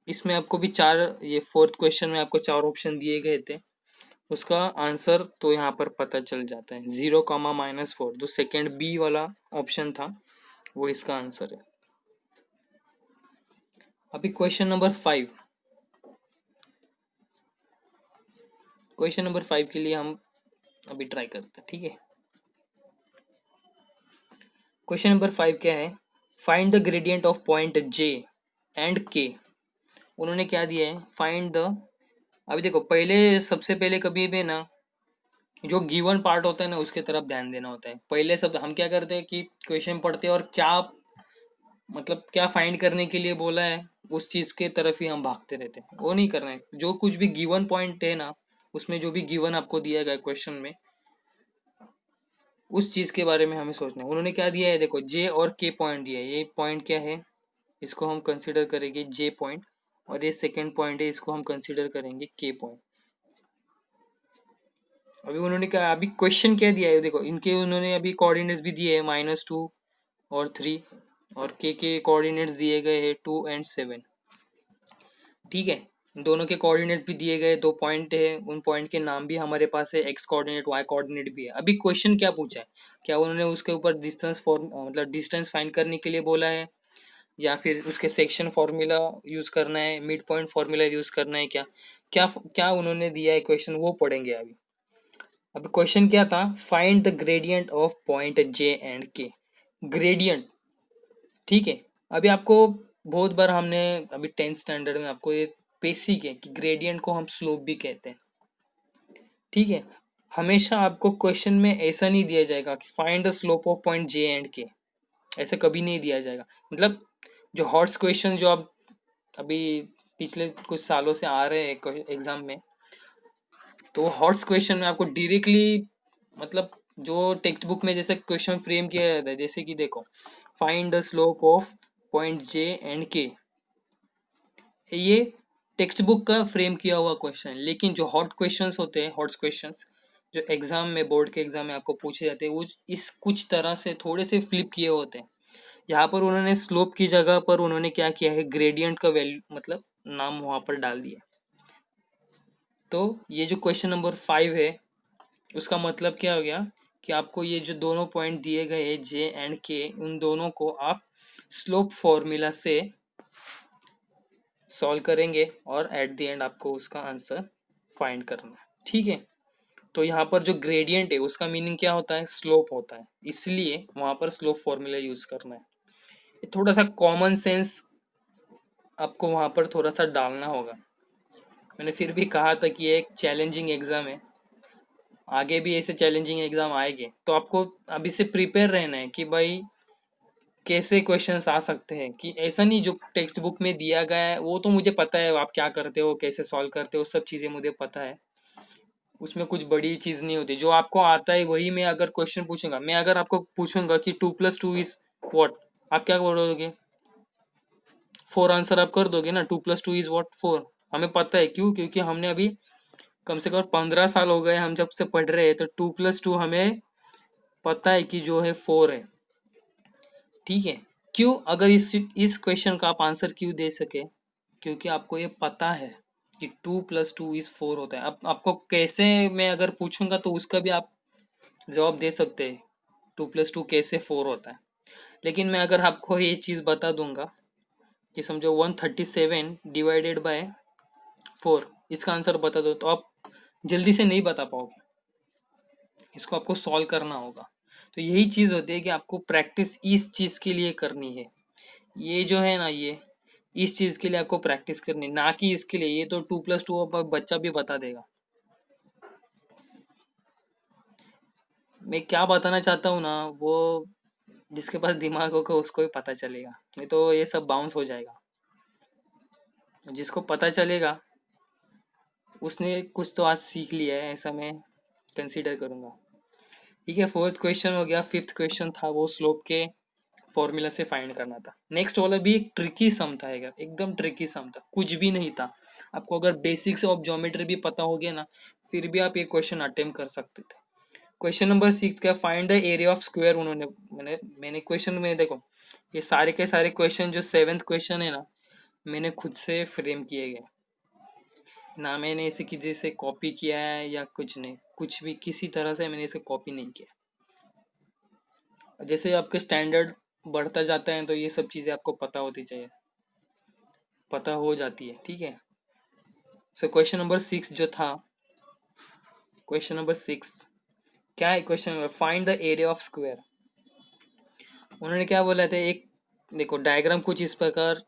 इसमें आपको भी चार, ये फोर्थ क्वेश्चन में आपको 4 ऑप्शन दिए गए थे, उसका आंसर तो यहाँ पर पता चल जाता है, 0, -4, जो सेकेंड बी वाला ऑप्शन था वो इसका आंसर है। अभी क्वेश्चन नंबर 5, क्वेश्चन नंबर 5 के लिए हम अभी ट्राई करते हैं, ठीक है। क्वेश्चन नंबर 5 क्या है, find the gradient of point J and के। उन्होंने क्या दिया है, फाइंड द, अभी देखो पहले सबसे पहले कभी भी ना जो गिवन पार्ट होता है ना उसके तरफ ध्यान देना होता है। पहले सब हम क्या करते हैं कि क्वेश्चन पढ़ते हैं और क्या मतलब क्या फाइंड करने के लिए बोला है उस चीज के तरफ ही हम भागते रहते हैं, वो नहीं करना है। जो कुछ भी गिवन पॉइंट है ना, उसमें जो भी गिवन आपको दिया गया क्वेश्चन में, उस चीज के बारे में हमें सोचना है। उन्होंने क्या दिया है, देखो जे और के पॉइंट दिया है, ये पॉइंट क्या है, इसको हम कंसिडर करेंगे जे पॉइंट, और ये सेकेंड पॉइंट है, इसको हम कंसिडर करेंगे के पॉइंट। अभी उन्होंने क्या, अभी क्वेश्चन क्या दिया है, देखो इनके उन्होंने अभी कोऑर्डिनेट्स भी दिए हैं -2 और 3, और के कोऑर्डिनेट्स दिए गए हैं 2 और 7, ठीक है। दोनों के कोऑर्डिनेट्स भी दिए गए, 2 पॉइंट है, उन पॉइंट के नाम भी हमारे पास है, एक्स कोऑर्डिनेट वाई कोऑर्डिनेट भी है। अभी क्वेश्चन क्या पूछा है, क्या उन्होंने उसके ऊपर डिस्टेंस मतलब डिस्टेंस फाइंड करने के लिए बोला है, या फिर उसके सेक्शन फॉर्मूला यूज करना है, मिड पॉइंट फॉर्मूला यूज करना है, क्या क्या क्या उन्होंने दिया है क्वेश्चन, वो पढ़ेंगे अभी। अभी क्वेश्चन क्या था, find the gradient of point J and के, ग्रेडियंट, ठीक है। अभी आपको बहुत बार हमने अभी 10th स्टैंडर्ड में आपको ये बेसिक है कि ग्रेडियंट को हम स्लोप भी कहते हैं, ठीक है। हमेशा आपको क्वेश्चन में ऐसा नहीं दिया जाएगा कि find the slope of point J and के, ऐसा कभी नहीं दिया जाएगा। मतलब जो हॉट्स क्वेश्चन जो आप अभी पिछले कुछ सालों से आ रहे हैं एग्जाम में, तो हॉट्स क्वेश्चन में आपको डायरेक्टली मतलब जो टेक्स्ट बुक में जैसे क्वेश्चन फ्रेम किया जाता है, जैसे कि देखो find the slope of point J and के, ये टेक्स्ट बुक का फ्रेम किया हुआ क्वेश्चन है। लेकिन जो हॉट क्वेश्चंस होते हैं, हॉट्स क्वेश्चंस जो एग्जाम में, बोर्ड के एग्जाम में आपको पूछे जाते हैं, वो इस कुछ तरह से थोड़े से फ्लिप किए होते हैं। यहाँ पर उन्होंने स्लोप की जगह पर उन्होंने क्या किया है, ग्रेडियंट का वैल्यू मतलब नाम वहां पर डाल दिया। तो ये जो क्वेश्चन नंबर 5 है, उसका मतलब क्या हो गया कि आपको ये जो दोनों पॉइंट दिए गए हैं जे एंड के, उन दोनों को आप स्लोप फॉर्मूला से सॉल्व करेंगे, और एट द एंड आपको उसका आंसर फाइंड करना है, ठीक है। तो यहाँ पर जो ग्रेडियंट है उसका मीनिंग क्या होता है, स्लोप होता है, इसलिए वहां पर स्लोप फॉर्मूला यूज करना है। ये थोड़ा सा कॉमन सेंस आपको वहां पर थोड़ा सा डालना होगा। मैंने फिर भी कहा था कि ये एक चैलेंजिंग एग्जाम है, आगे भी ऐसे चैलेंजिंग एग्जाम आएंगे, तो आपको अभी से प्रिपेयर रहना है कि भाई कैसे क्वेश्चंस आ सकते हैं, कि ऐसा नहीं जो टेक्स्ट बुक में दिया गया है वो तो मुझे पता है आप क्या करते हो, कैसे सॉल्व करते हो, सब चीज़ें मुझे पता है। उसमें कुछ बड़ी चीज़ नहीं होती, जो आपको आता है वही मैं अगर क्वेश्चन पूछूंगा, मैं अगर आपको पूछूंगा कि 2+2 इज वॉट, आप क्या बोलोगे? 4 आंसर आप कर दोगे ना, 2+2 इज वॉट 4। हमें पता है, क्यों? क्योंकि हमने अभी कम से कम 15 साल हो गए हम जब से पढ़ रहे हैं, तो 2+2 हमें पता है कि जो है 4 है। ठीक है। क्यों? अगर इस क्वेश्चन का आप आंसर क्यों दे सके? क्योंकि आपको ये पता है कि 2+2 इज 4 होता है। अब आपको कैसे, मैं अगर पूछूंगा तो उसका भी आप जवाब दे सकते हैं, 2+2 कैसे 4 होता है। लेकिन मैं अगर आपको ये चीज़ बता दूंगा कि समझो 137 डिवाइडेड बाय 4, इसका आंसर बता दो, तो आप जल्दी से नहीं बता पाओगे, इसको आपको सॉल्व करना होगा। तो यही चीज़ होती है कि आपको प्रैक्टिस इस चीज़ के लिए करनी है। ये जो है ना, ये इस चीज़ के लिए आपको प्रैक्टिस करनी है, ना कि इसके लिए। ये तो 2+2 बच्चा भी बता देगा। मैं क्या बताना चाहता हूँ ना, वो जिसके पास दिमाग होगा उसको ही पता चलेगा, नहीं तो ये सब बाउंस हो जाएगा। जिसको पता चलेगा उसने कुछ तो आज सीख लिया है, ऐसा मैं कंसीडर करूँगा। ठीक है, फोर्थ क्वेश्चन हो गया। फिफ्थ क्वेश्चन था वो स्लोप के फॉर्मूला से फाइंड करना था। नेक्स्ट वाला भी एक ट्रिकी सम था, एकदम ट्रिकी सम था, कुछ भी नहीं था। आपको अगर बेसिक्स ऑफ ज्योमेट्री भी पता हो गया ना, फिर भी आप ये क्वेश्चन अटेम्प्ट कर सकते थे। क्वेश्चन नंबर 6 क्या, find the area of square. उन्होंने मैंने क्वेश्चन में देखो, ये सारे के सारे क्वेश्चन जो सेवेंथ क्वेश्चन है ना, मैंने खुद से फ्रेम किए गए ना, मैंने इसे किसी से कॉपी किया है या कुछ नहीं, कुछ भी किसी तरह से मैंने इसे कॉपी नहीं किया। जैसे आपके स्टैंडर्ड बढ़ता जाता है तो ये सब चीज़ें आपको पता होती चाहिए, पता हो जाती है। ठीक है। सो क्वेश्चन नंबर 6 जो था, क्वेश्चन नंबर 6 क्या है? Question number find the area of square. उन्होंने क्या बोला था, एक देखो डायग्राम कुछ इस प्रकार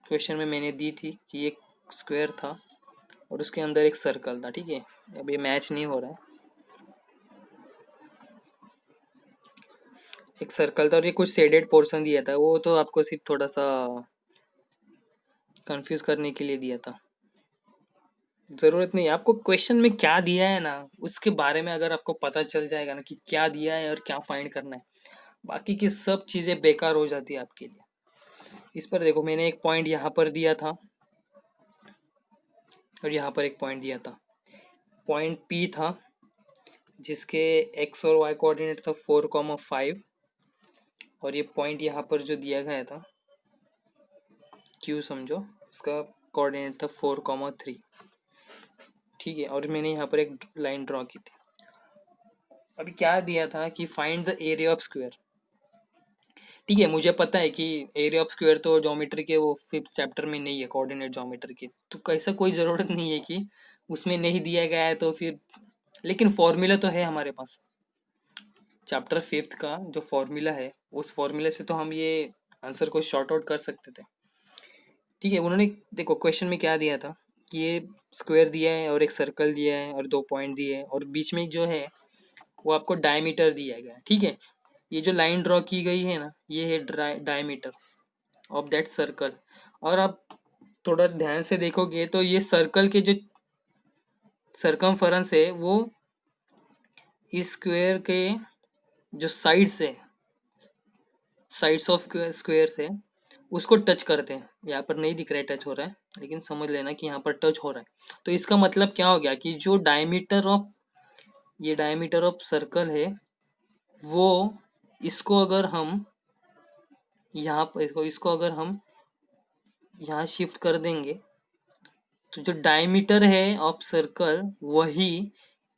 क्वेश्चन में मैंने दी थी कि एक स्क्वायर था और उसके अंदर एक सर्कल था। ठीक है, अब ये मैच नहीं हो रहा है। एक सर्कल था और ये कुछ शेडेड पोर्शन दिया था, वो तो आपको सिर्फ थोड़ा सा कंफ्यूज करने के लिए दिया था। जरूरत नहीं है आपको, क्वेश्चन में क्या दिया है ना उसके बारे में अगर आपको पता चल जाएगा ना कि क्या दिया है और क्या फाइंड करना है, बाकी की सब चीजें बेकार हो जाती है आपके लिए। इस पर देखो, मैंने एक पॉइंट यहाँ पर दिया था और यहाँ पर एक पॉइंट दिया था। पॉइंट पी था जिसके एक्स और वाई कोऑर्डिनेट था 4,5, और ये पॉइंट यहाँ पर जो दिया गया था क्यू समझो, इसका कोऑर्डिनेट था 4,3। ठीक है, और मैंने यहाँ पर एक लाइन ड्रॉ की थी। अभी क्या दिया था कि find the area of square. ठीक है, मुझे पता है कि एरिया ऑफ स्क्वायर तो ज्योमेट्री के वो 5th चैप्टर में नहीं है, कोऑर्डिनेट ज्योमेट्री के, तो कैसा कोई ज़रूरत नहीं है कि उसमें नहीं दिया गया है तो फिर, लेकिन फॉर्मूला तो है हमारे पास। चैप्टर 5th का जो फॉर्मूला है, उस फॉर्मूले से तो हम ये आंसर को शॉर्ट आउट कर सकते थे। ठीक है, उन्होंने देखो क्वेश्चन में क्या दिया था कि ये स्क्वायर दिया है और एक सर्कल दिया है और 2 पॉइंट दिए हैं, और बीच में जो है वो आपको डायमीटर दिया गया है। ठीक है, ये जो लाइन ड्रॉ की गई है ना, ये है डायमीटर ऑफ दैट सर्कल। और आप थोड़ा ध्यान से देखोगे तो ये सर्कल के जो सरकमफेरेंस है वो इस स्क्वायर के जो साइड्स है, साइड्स ऑफ स्क्वायर है, उसको टच करते हैं। यहाँ पर नहीं दिख रहा है टच हो रहा है, लेकिन समझ लेना कि यहाँ पर टच हो रहा है। तो इसका मतलब क्या हो गया कि जो डायमीटर ऑफ, ये डायमीटर ऑफ सर्कल है, वो इसको अगर हम यहाँ पर इसको अगर हम यहाँ शिफ्ट कर देंगे तो जो डायमीटर है ऑफ सर्कल वही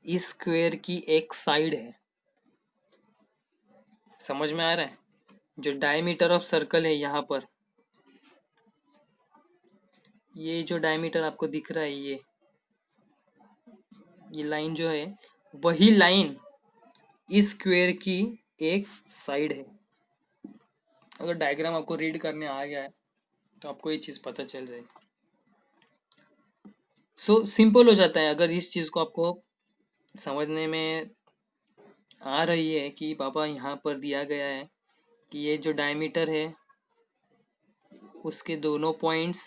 इस स्क्वायर की एक साइड है। समझ में आ रहा है? जो डायमीटर ऑफ सर्कल है यहाँ पर, ये जो डायमीटर आपको दिख रहा है, ये लाइन जो है, वही लाइन इस स्क्वायर की एक साइड है। अगर डायग्राम आपको रीड करने आ गया है तो आपको ये चीज़ पता चल जाएगी। सो सिंपल हो जाता है अगर इस चीज़ को आपको समझने में आ रही है कि पापा यहाँ पर दिया गया है कि ये जो डायमीटर है उसके दोनों पॉइंट्स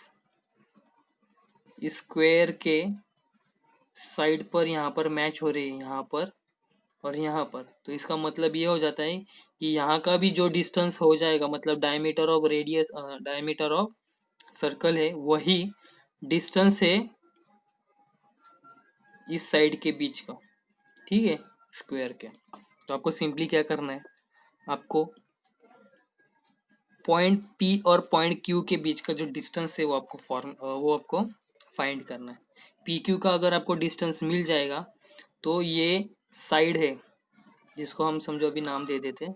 स्क्वायर के साइड पर यहाँ पर मैच हो रही है, यहाँ पर और यहाँ पर। तो इसका मतलब ये हो जाता है कि यहाँ का भी जो डिस्टेंस हो जाएगा, मतलब diameter of radius, diameter of circle है, वही डिस्टेंस है इस साइड के बीच का, ठीक है, स्क्वायर के। तो आपको सिंपली क्या करना है, आपको पॉइंट P और पॉइंट Q के बीच का जो डिस्टेंस है वो आपको फाइंड करना है। PQ का अगर आपको डिस्टेंस मिल जाएगा तो ये साइड है जिसको हम समझो अभी नाम दे देते हैं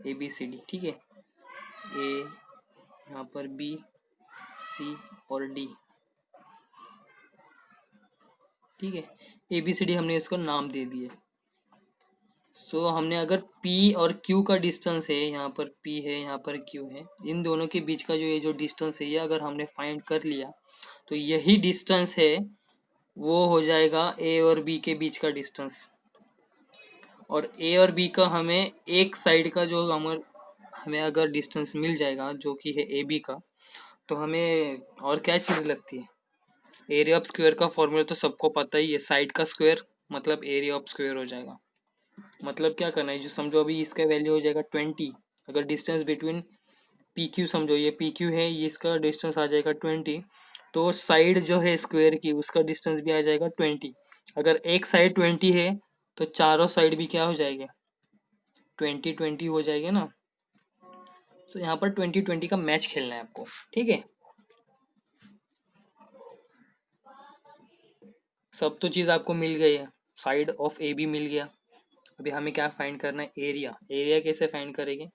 ABCD, ठीक है। A, यहाँ पर B, C और D, ठीक है। ABCD हमने इसको नाम दे दिए। सो हमने अगर P और Q का डिस्टेंस है, यहाँ पर P है, यहाँ पर Q है, इन दोनों के बीच का जो ये जो डिस्टेंस है ये अगर हमने फाइंड कर लिया तो यही डिस्टेंस है वो हो जाएगा A और B के बीच का डिस्टेंस। और A और B का हमें एक साइड का जो हमें अगर डिस्टेंस मिल जाएगा जो कि है AB का, तो हमें और क्या चीज़ लगती है, एरिया ऑफ स्क्वायर का फॉर्मूला तो सबको पता ही है, साइड का स्क्वायर मतलब एरिया ऑफ स्क्वायर हो जाएगा। मतलब क्या करना है, जो समझो अभी इसका वैल्यू हो जाएगा 20, अगर डिस्टेंस बिटवीन PQ, समझो ये PQ है, ये इसका डिस्टेंस आ जाएगा 20, तो साइड जो है स्क्वायर की उसका डिस्टेंस भी आ जाएगा 20। अगर एक साइड 20 है तो चारों साइड भी क्या हो जाएंगे, 20-20 हो जाएंगे ना। तो यहाँ पर 20-20 का मैच खेलना है आपको, ठीक है। सब तो चीज़ आपको मिल गई है, साइड ऑफ AB मिल गया। अभी हमें क्या फाइंड करना है, एरिया। एरिया कैसे फाइंड करेंगे,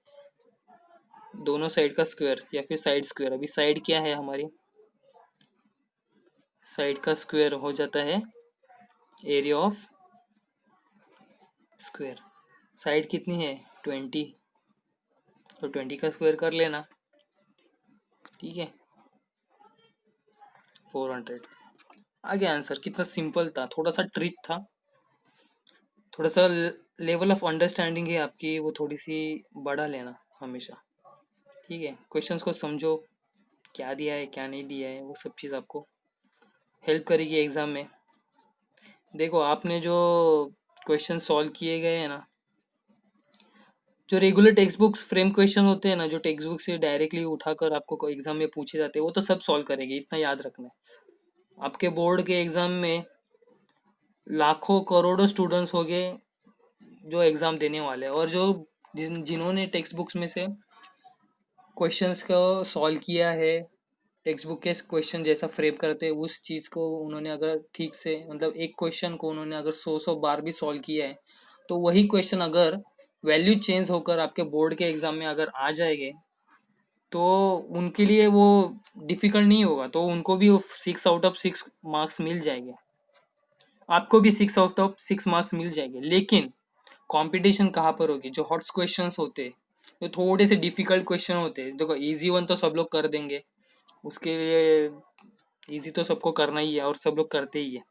दोनों साइड का स्क्वायर या फिर साइड स्क्वायर। अभी साइड क्या है हमारी, साइड का स्क्वायर हो जाता है एरिया ऑफ स्क्वायर। साइड कितनी है 20, तो 20 का स्क्वायर कर लेना, ठीक है, 400 आ गया आंसर। कितना सिंपल था, थोड़ा सा ट्रिक था, थोड़ा सा लेवल ऑफ अंडरस्टैंडिंग है आपकी वो थोड़ी सी बढ़ा लेना हमेशा, ठीक है। क्वेश्चंस को समझो, क्या दिया है क्या नहीं दिया है, वो सब चीज़ आपको हेल्प करेगी एग्ज़ाम में। देखो आपने जो क्वेश्चन सॉल्व किए गए हैं ना, जो regular text books frame question होते हैं ना, जो टेक्स्ट बुक से डायरेक्टली उठाकर आपको एग्जाम में पूछे जाते हैं, वो तो सब सॉल्व करेंगे, इतना याद रखना है। आपके बोर्ड के एग्जाम में लाखों करोड़ों स्टूडेंट्स हो गए जो एग्ज़ाम देने वाले हैं, और जो जिन्होंने टेक्स्ट बुक्स में से क्वेश्चंस को सॉल्व किया है, टेक्स्ट बुक के क्वेश्चन जैसा फ्रेम करते हैं उस चीज़ को उन्होंने अगर ठीक से, मतलब एक क्वेश्चन को उन्होंने अगर 100 बार भी सॉल्व किया है, तो वही क्वेश्चन अगर वैल्यू चेंज होकर आपके बोर्ड के एग्ज़ाम में अगर आ जाएंगे तो उनके लिए वो डिफ़िकल्ट नहीं होगा, तो उनको भी वो 6 आउट ऑफ 6 मार्क्स मिल जाएंगे, आपको भी 6 आउट ऑफ 6 मार्क्स मिल जाएंगे। लेकिन कंपटीशन कहाँ पर होगी, जो हॉट्स क्वेश्चंस होते हैं, जो थोड़े से डिफिकल्ट क्वेश्चन होते हैं। देखो इजी वन तो सब लोग कर देंगे, उसके लिए इजी तो सबको करना ही है और सब लोग करते ही है।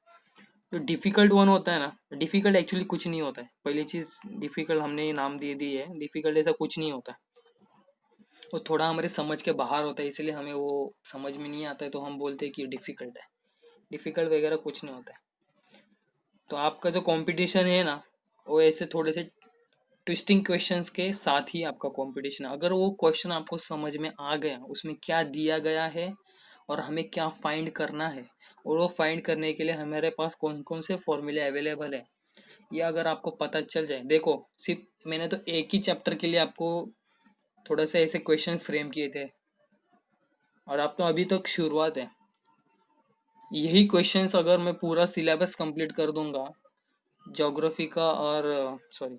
जो डिफिकल्ट वन होता है ना, डिफिकल्ट एक्चुअली कुछ नहीं होता है, पहली चीज़ डिफिकल्ट हमने ये नाम दे दी है, डिफिकल्ट ऐसा कुछ नहीं होता है, वो थोड़ा हमारे समझ के बाहर होता है, इसलिए हमें वो समझ में नहीं आता है तो हम बोलते हैं कि डिफिकल्ट है। डिफिकल्ट वगैरह कुछ नहीं होता है। तो आपका जो कंपटीशन है ना, वो ऐसे थोड़े से ट्विस्टिंग क्वेश्चंस के साथ ही आपका कंपटीशन है। अगर वो क्वेश्चन आपको समझ में आ गया, उसमें क्या दिया गया है और हमें क्या फाइंड करना है, और वो फाइंड करने के लिए हमारे पास कौन कौन से फॉर्मूले अवेलेबल है, ये अगर आपको पता चल जाए। देखो सिर्फ मैंने तो एक ही चैप्टर के लिए आपको थोड़ा सा ऐसे क्वेश्चन फ्रेम किए थे, और आप तो अभी तक शुरुआत है। यही क्वेश्चंस अगर मैं पूरा सिलेबस कंप्लीट कर दूंगा, ज्योग्राफी का और सॉरी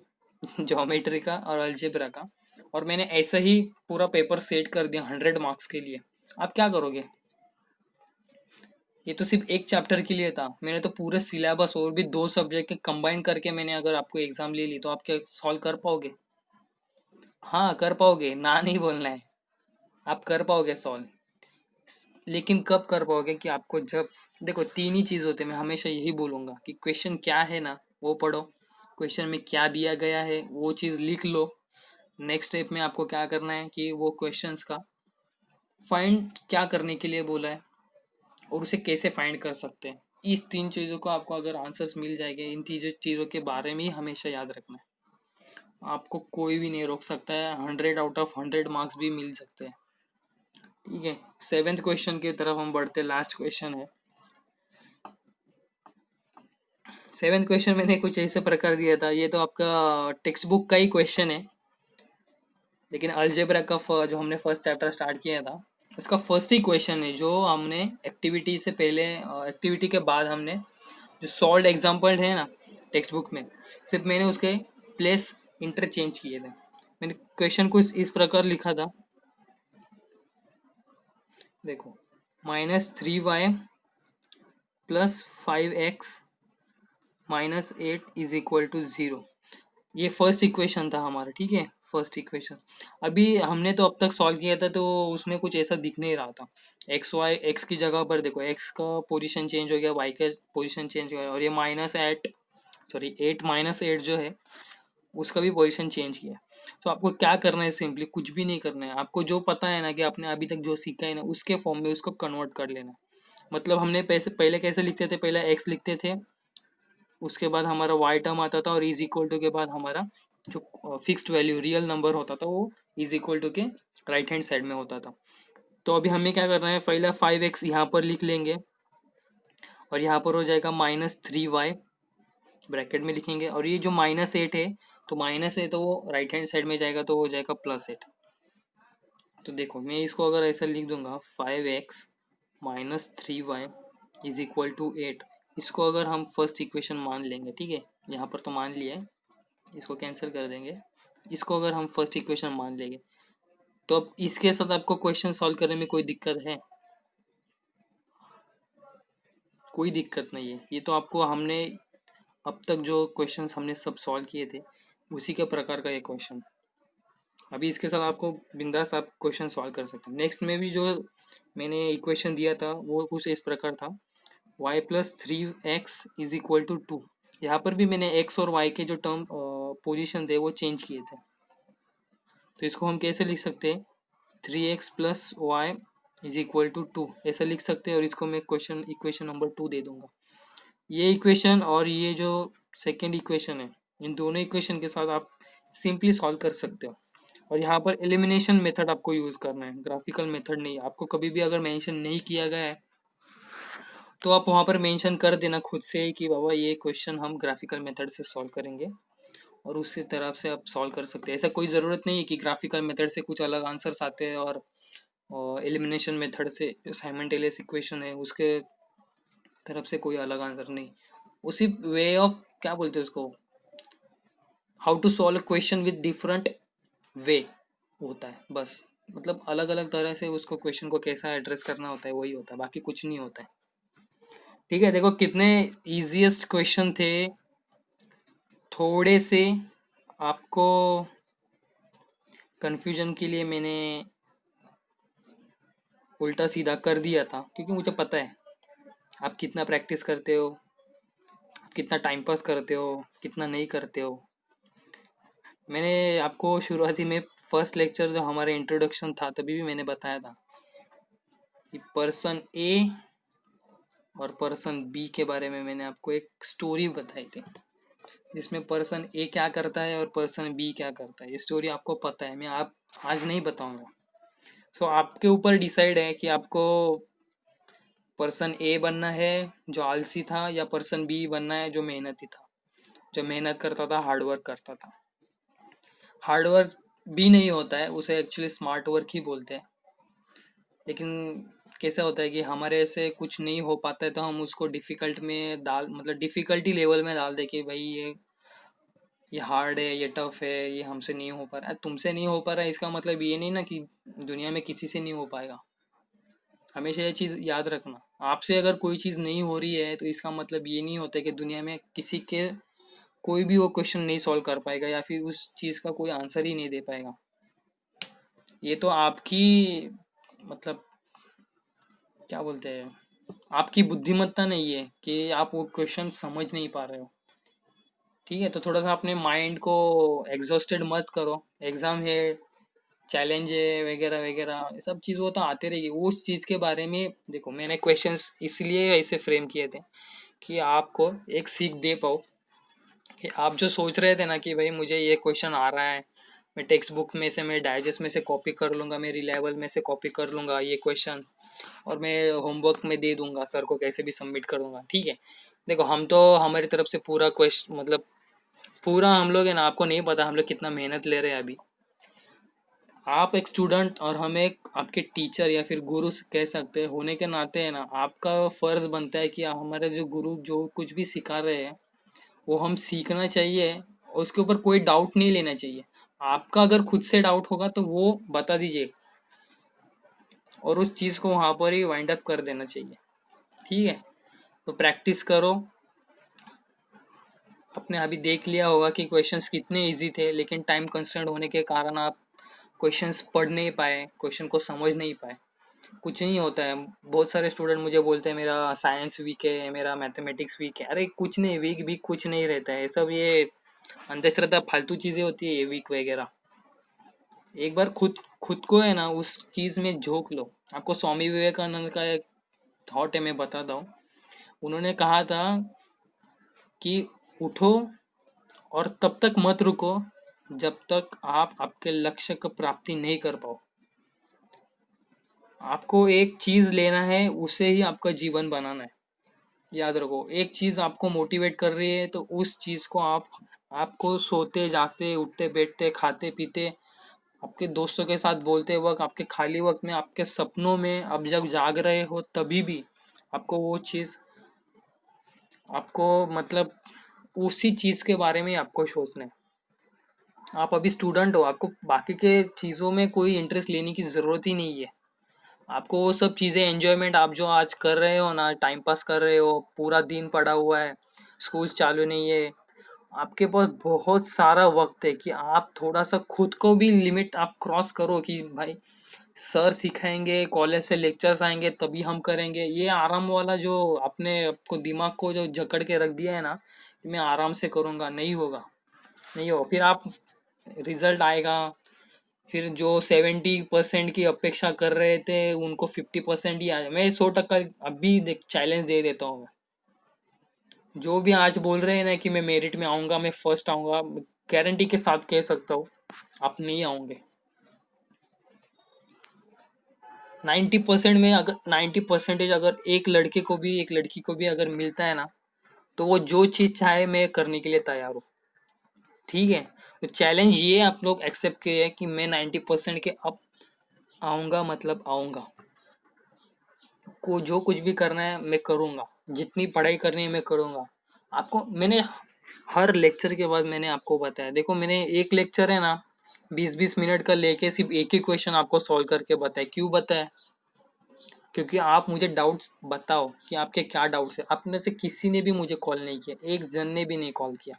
ज्योमेट्री का और अलजेब्रा का, और मैंने ऐसा ही पूरा पेपर सेट कर दिया 100 मार्क्स के लिए, आप क्या करोगे। ये तो सिर्फ एक चैप्टर के लिए था, मैंने तो पूरे सिलेबस और भी 2 सब्जेक्ट के कंबाइन करके मैंने अगर आपको एग्जाम ले ली, तो आप क्या सॉल्व कर पाओगे। हाँ कर पाओगे, ना नहीं बोलना है, आप कर पाओगे सॉल्व। लेकिन कब कर पाओगे, कि आपको जब, देखो 3 ही चीज़ होते हैं, मैं हमेशा यही बोलूँगा कि क्वेश्चन क्या है ना वो पढ़ो, क्वेश्चन में क्या दिया गया है वो चीज़ लिख लो, नेक्स्ट स्टेप में आपको क्या करना है कि वो क्वेश्चंस का फाइंड क्या करने के लिए बोला है और उसे कैसे फाइंड कर सकते हैं। इस तीन चीज़ों को आपको अगर आंसर्स मिल जाएंगे, इन तीन चीज़ों के बारे में ही हमेशा याद रखना है। आपको कोई भी नहीं रोक सकता है, 100 आउट ऑफ 100 मार्क्स भी मिल सकते हैं। ठीक है, 7th क्वेश्चन की तरफ हम बढ़ते, लास्ट क्वेश्चन है। 7th क्वेश्चन मैंने कुछ ऐसे प्रकार दिया था, ये तो आपका टेक्स्ट बुक का ही क्वेश्चन है, लेकिन अलजेब्रा का जो हमने फर्स्ट चैप्टर स्टार्ट किया था उसका फर्स्ट ही क्वेश्चन है, जो हमने एक्टिविटी से पहले, एक्टिविटी के बाद हमने जो सॉल्व एग्जाम्पल है ना टेक्स्ट बुक में, सिर्फ मैंने उसके प्लेस इंटरचेंज किए थे। मैंने क्वेश्चन कुछ इस प्रकार लिखा था, देखो, -3y प्लस 5x माइनस 8 = 0। ये फर्स्ट इक्वेशन था हमारा, ठीक है, फर्स्ट इक्वेशन। अभी हमने तो अब तक सॉल्व किया था, तो उसमें कुछ ऐसा दिख नहीं रहा था। एक्स की जगह पर देखो, एक्स का पोजीशन चेंज हो गया, वाई का पोजीशन चेंज हो गया, और ये -8 जो है उसका भी पोजीशन चेंज किया। तो आपको क्या करना है, सिंपली कुछ भी नहीं करना है, आपको जो पता है ना कि आपने अभी तक जो सीखा है ना उसके फॉर्म में उसको कन्वर्ट कर लेना है। मतलब हमने पहले कैसे लिखते थे, पहले एक्स लिखते थे, उसके बाद हमारा वाई टर्म आता था, और इज इक्वल टू के बाद हमारा जो फिक्स्ड वैल्यू रियल नंबर होता था वो इज इक्वल टू के राइट हैंड साइड में होता था। तो अभी हमें क्या करना है, पहला 5x यहाँ पर लिख लेंगे, और यहाँ पर हो जाएगा -3y, ब्रैकेट में लिखेंगे, और ये जो -8 है, तो माइनस है तो वो राइट हैंड साइड में जाएगा, तो हो जाएगा +8। तो देखो, मैं इसको अगर ऐसा लिख दूंगा, 5x -3y = 8, इसको अगर हम फर्स्ट इक्वेशन मान लेंगे, ठीक है, यहाँ पर तो मान लिया है, इसको कैंसिल कर देंगे, इसको अगर हम फर्स्ट इक्वेशन मान लेंगे, तो अब इसके साथ आपको क्वेश्चन सॉल्व करने में कोई दिक्कत है? कोई दिक्कत नहीं है। ये तो आपको हमने अब तक जो क्वेश्चंस हमने सब सॉल्व किए थे उसी के प्रकार का ये क्वेश्चन, अभी इसके साथ आपको बिंदास आप क्वेश्चन सॉल्व कर सकते हैं। नेक्स्ट में भी जो मैंने इक्वेशन दिया था वो कुछ इस प्रकार था, y + 3x = 2। यहाँ पर भी मैंने x और y के जो टर्म पोजिशन थे वो चेंज किए थे। तो इसको हम कैसे लिख सकते हैं, 3x + y = 2 ऐसा लिख सकते हैं, और इसको मैं इक्वेशन नंबर 2 दे दूंगा। ये इक्वेशन और ये जो सेकेंड इक्वेशन है, इन दोनों इक्वेशन के साथ आप सिंपली सॉल्व कर सकते हो। और यहाँ पर एलिमिनेशन मेथड आपको यूज़ करना है, ग्राफिकल मेथड नहीं। आपको कभी भी अगर मेंशन नहीं किया गया है तो आप वहाँ पर मेंशन कर देना खुद से ही कि बाबा ये क्वेश्चन हम ग्राफिकल मेथड से सॉल्व करेंगे, और उसी तरफ से आप सॉल्व कर सकते हैं। ऐसा कोई ज़रूरत नहीं है कि ग्राफिकल मेथड से कुछ अलग आंसर्स आते हैं और एलिमिनेशन मेथड से जो साइमल्टेनियस इक्वेशन है उसके तरफ से कोई अलग आंसर नहीं। उसी वे ऑफ, क्या बोलते हैं उसको, how to solve question with different way होता है बस। मतलब अलग अलग तरह से उसको क्वेश्चन को कैसा एड्रेस करना होता है वही होता है, बाकी कुछ नहीं होता है। ठीक है, देखो कितने इजीएस्ट क्वेश्चन थे, थोड़े से आपको कंफ्यूजन के लिए मैंने उल्टा सीधा कर दिया था, क्योंकि मुझे पता है आप कितना प्रैक्टिस करते हो, आप कितना टाइम पास करते हो, कितना नहीं करते हो। मैंने आपको शुरुआती में फर्स्ट लेक्चर जो हमारे इंट्रोडक्शन था तभी भी मैंने बताया था कि पर्सन ए और पर्सन बी के बारे में मैंने आपको एक स्टोरी बताई थी, जिसमें पर्सन ए क्या करता है और पर्सन बी क्या करता है। ये स्टोरी आपको पता है, मैं आप आज नहीं बताऊंगा। सो आपके ऊपर डिसाइड है कि आपको पर्सन ए बनना है जो आलसी था, या पर्सन बी बनना है जो मेहनती था, जो मेहनत करता था, हार्डवर्क करता था। हार्डवर्क भी नहीं होता है, उसे एक्चुअली स्मार्ट वर्क ही बोलते हैं। लेकिन कैसा होता है कि हमारे से कुछ नहीं हो पाता है तो हम उसको डिफ़िकल्ट में डाल, मतलब डिफ़िकल्टी लेवल में डाल दे कि भाई ये हार्ड है, ये टफ है, ये हमसे नहीं हो पा रहा है। तुमसे नहीं हो पा रहा है इसका मतलब ये नहीं ना कि दुनिया में किसी से नहीं हो पाएगा। हमेशा ये चीज़ याद रखना, आपसे अगर कोई चीज़ नहीं हो रही है तो इसका मतलब ये नहीं होता कि दुनिया में किसी के कोई भी वो क्वेश्चन नहीं सॉल्व कर पाएगा, या फिर उस चीज़ का कोई आंसर ही नहीं दे पाएगा। ये तो आपकी, मतलब क्या बोलते हैं, आपकी बुद्धिमत्ता नहीं है कि आप वो क्वेश्चन समझ नहीं पा रहे हो। ठीक है, तो थोड़ा सा अपने माइंड को एग्जॉस्टेड मत करो। एग्जाम है, चैलेंज है, वगैरह वगैरह, ये सब चीज़ वो तो आते रहेगी। उस चीज़ के बारे में देखो, मैंने क्वेश्चंस इसलिए ऐसे फ्रेम किए थे कि आपको एक सीख दे पाओ कि आप जो सोच रहे थे ना कि भाई मुझे ये क्वेश्चन आ रहा है, मैं टेक्स्ट बुक में से, मैं डाइजेस्ट में से कॉपी कर लूँगा, मेरी लेवल में से कॉपी कर लूँगा ये क्वेश्चन, और मैं होमवर्क में दे दूंगा सर को, कैसे भी सबमिट कर दूंगा। ठीक है, देखो हम तो हमारी तरफ से पूरा क्वेश्चन मतलब पूरा हम लोग है ना, आपको नहीं पता हम लोग कितना मेहनत ले रहे हैं अभी। आप एक स्टूडेंट और हम एक आपके टीचर या फिर गुरु कह सकते हैं होने के नाते है ना, आपका फर्ज बनता है कि हमारे जो गुरु जो कुछ भी सिखा रहे हैं वो हम सीखना चाहिए, और उसके ऊपर कोई डाउट नहीं लेना चाहिए। आपका अगर खुद से डाउट होगा तो वो बता दीजिए, और उस चीज़ को वहाँ पर ही वाइंड अप कर देना चाहिए। ठीक है, तो प्रैक्टिस करो। आपने अभी देख लिया होगा कि क्वेश्चंस कितने इजी थे, लेकिन टाइम कंस्ट्रेंट होने के कारण आप क्वेश्चंस पढ़ नहीं पाए, क्वेश्चन को समझ नहीं पाए। कुछ नहीं होता है। बहुत सारे स्टूडेंट मुझे बोलते हैं मेरा साइंस वीक है, मेरा मैथमेटिक्स वीक है। अरे कुछ नहीं, वीक भी कुछ नहीं रहता है, सब ये अंधश्रद्धा फालतू चीज़ें होती है ये वीक वगैरह। एक बार खुद खुद को है ना उस चीज़ में झोंक लो। आपको स्वामी विवेकानंद का एक थॉट है, मैं बताता हूँ। उन्होंने कहा था कि उठो और तब तक मत रुको जब तक आप आपके लक्ष्य को प्राप्ति नहीं कर पाओ। आपको एक चीज लेना है, उसे ही आपका जीवन बनाना है। याद रखो, एक चीज आपको मोटिवेट कर रही है तो उस चीज को आपको सोते जागते उठते बैठते खाते पीते, आपके दोस्तों के साथ बोलते वक्त, आपके खाली वक्त में, आपके सपनों में, अब जब जाग रहे हो तभी भी आपको वो चीज, आपको मतलब उसी चीज के बारे में आपको सोचना है। आप अभी स्टूडेंट हो, आपको बाकी के चीज़ों में कोई इंटरेस्ट लेने की ज़रूरत ही नहीं है। आपको वो सब चीज़ें एंजॉयमेंट आप जो आज कर रहे हो ना, टाइम पास कर रहे हो, पूरा दिन पड़ा हुआ है, स्कूल चालू नहीं है, आपके पास बहुत सारा वक्त है कि आप थोड़ा सा खुद को भी लिमिट आप क्रॉस करो कि भाई सर सिखाएंगे, कॉलेज से लेक्चर्स आएंगे तभी हम करेंगे। ये आराम वाला जो आपने आपको दिमाग को जो जकड़ के रख दिया है ना कि मैं आराम से करूँगा, नहीं होगा। नहीं हो, फिर आप रिजल्ट आएगा, फिर जो 70% की अपेक्षा कर रहे थे उनको 50% ही आए। मैं 100% अभी देख चैलेंज दे देता हूँ। जो भी आज बोल रहे हैं ना कि मैं मेरिट में आऊँगा, मैं फर्स्ट आऊँगा, गारंटी के साथ कह सकता हूँ आप नहीं आओगे। 90% में अगर 90% अगर एक लड़के को भी एक लड़की को भी अगर मिलता है ना, तो वो जो चीज़ चाहे मैं करने के लिए तैयार हूँ। ठीक है, तो चैलेंज ये आप लोग एक्सेप्ट किए कि मैं 90% के अब आऊँगा, मतलब आऊँगा। को जो कुछ भी करना है मैं करूँगा, जितनी पढ़ाई करनी है मैं करूँगा। आपको मैंने हर लेक्चर के बाद मैंने आपको बताया, देखो मैंने एक लेक्चर है ना 20-20 मिनट का लेके सिर्फ एक ही क्वेश्चन आपको सॉल्व करके बताया। क्यों बताया? क्योंकि आप मुझे डाउट्स बताओ कि आपके क्या डाउट्स है। आप में से किसी ने भी मुझे कॉल नहीं किया, एक जन ने भी नहीं कॉल किया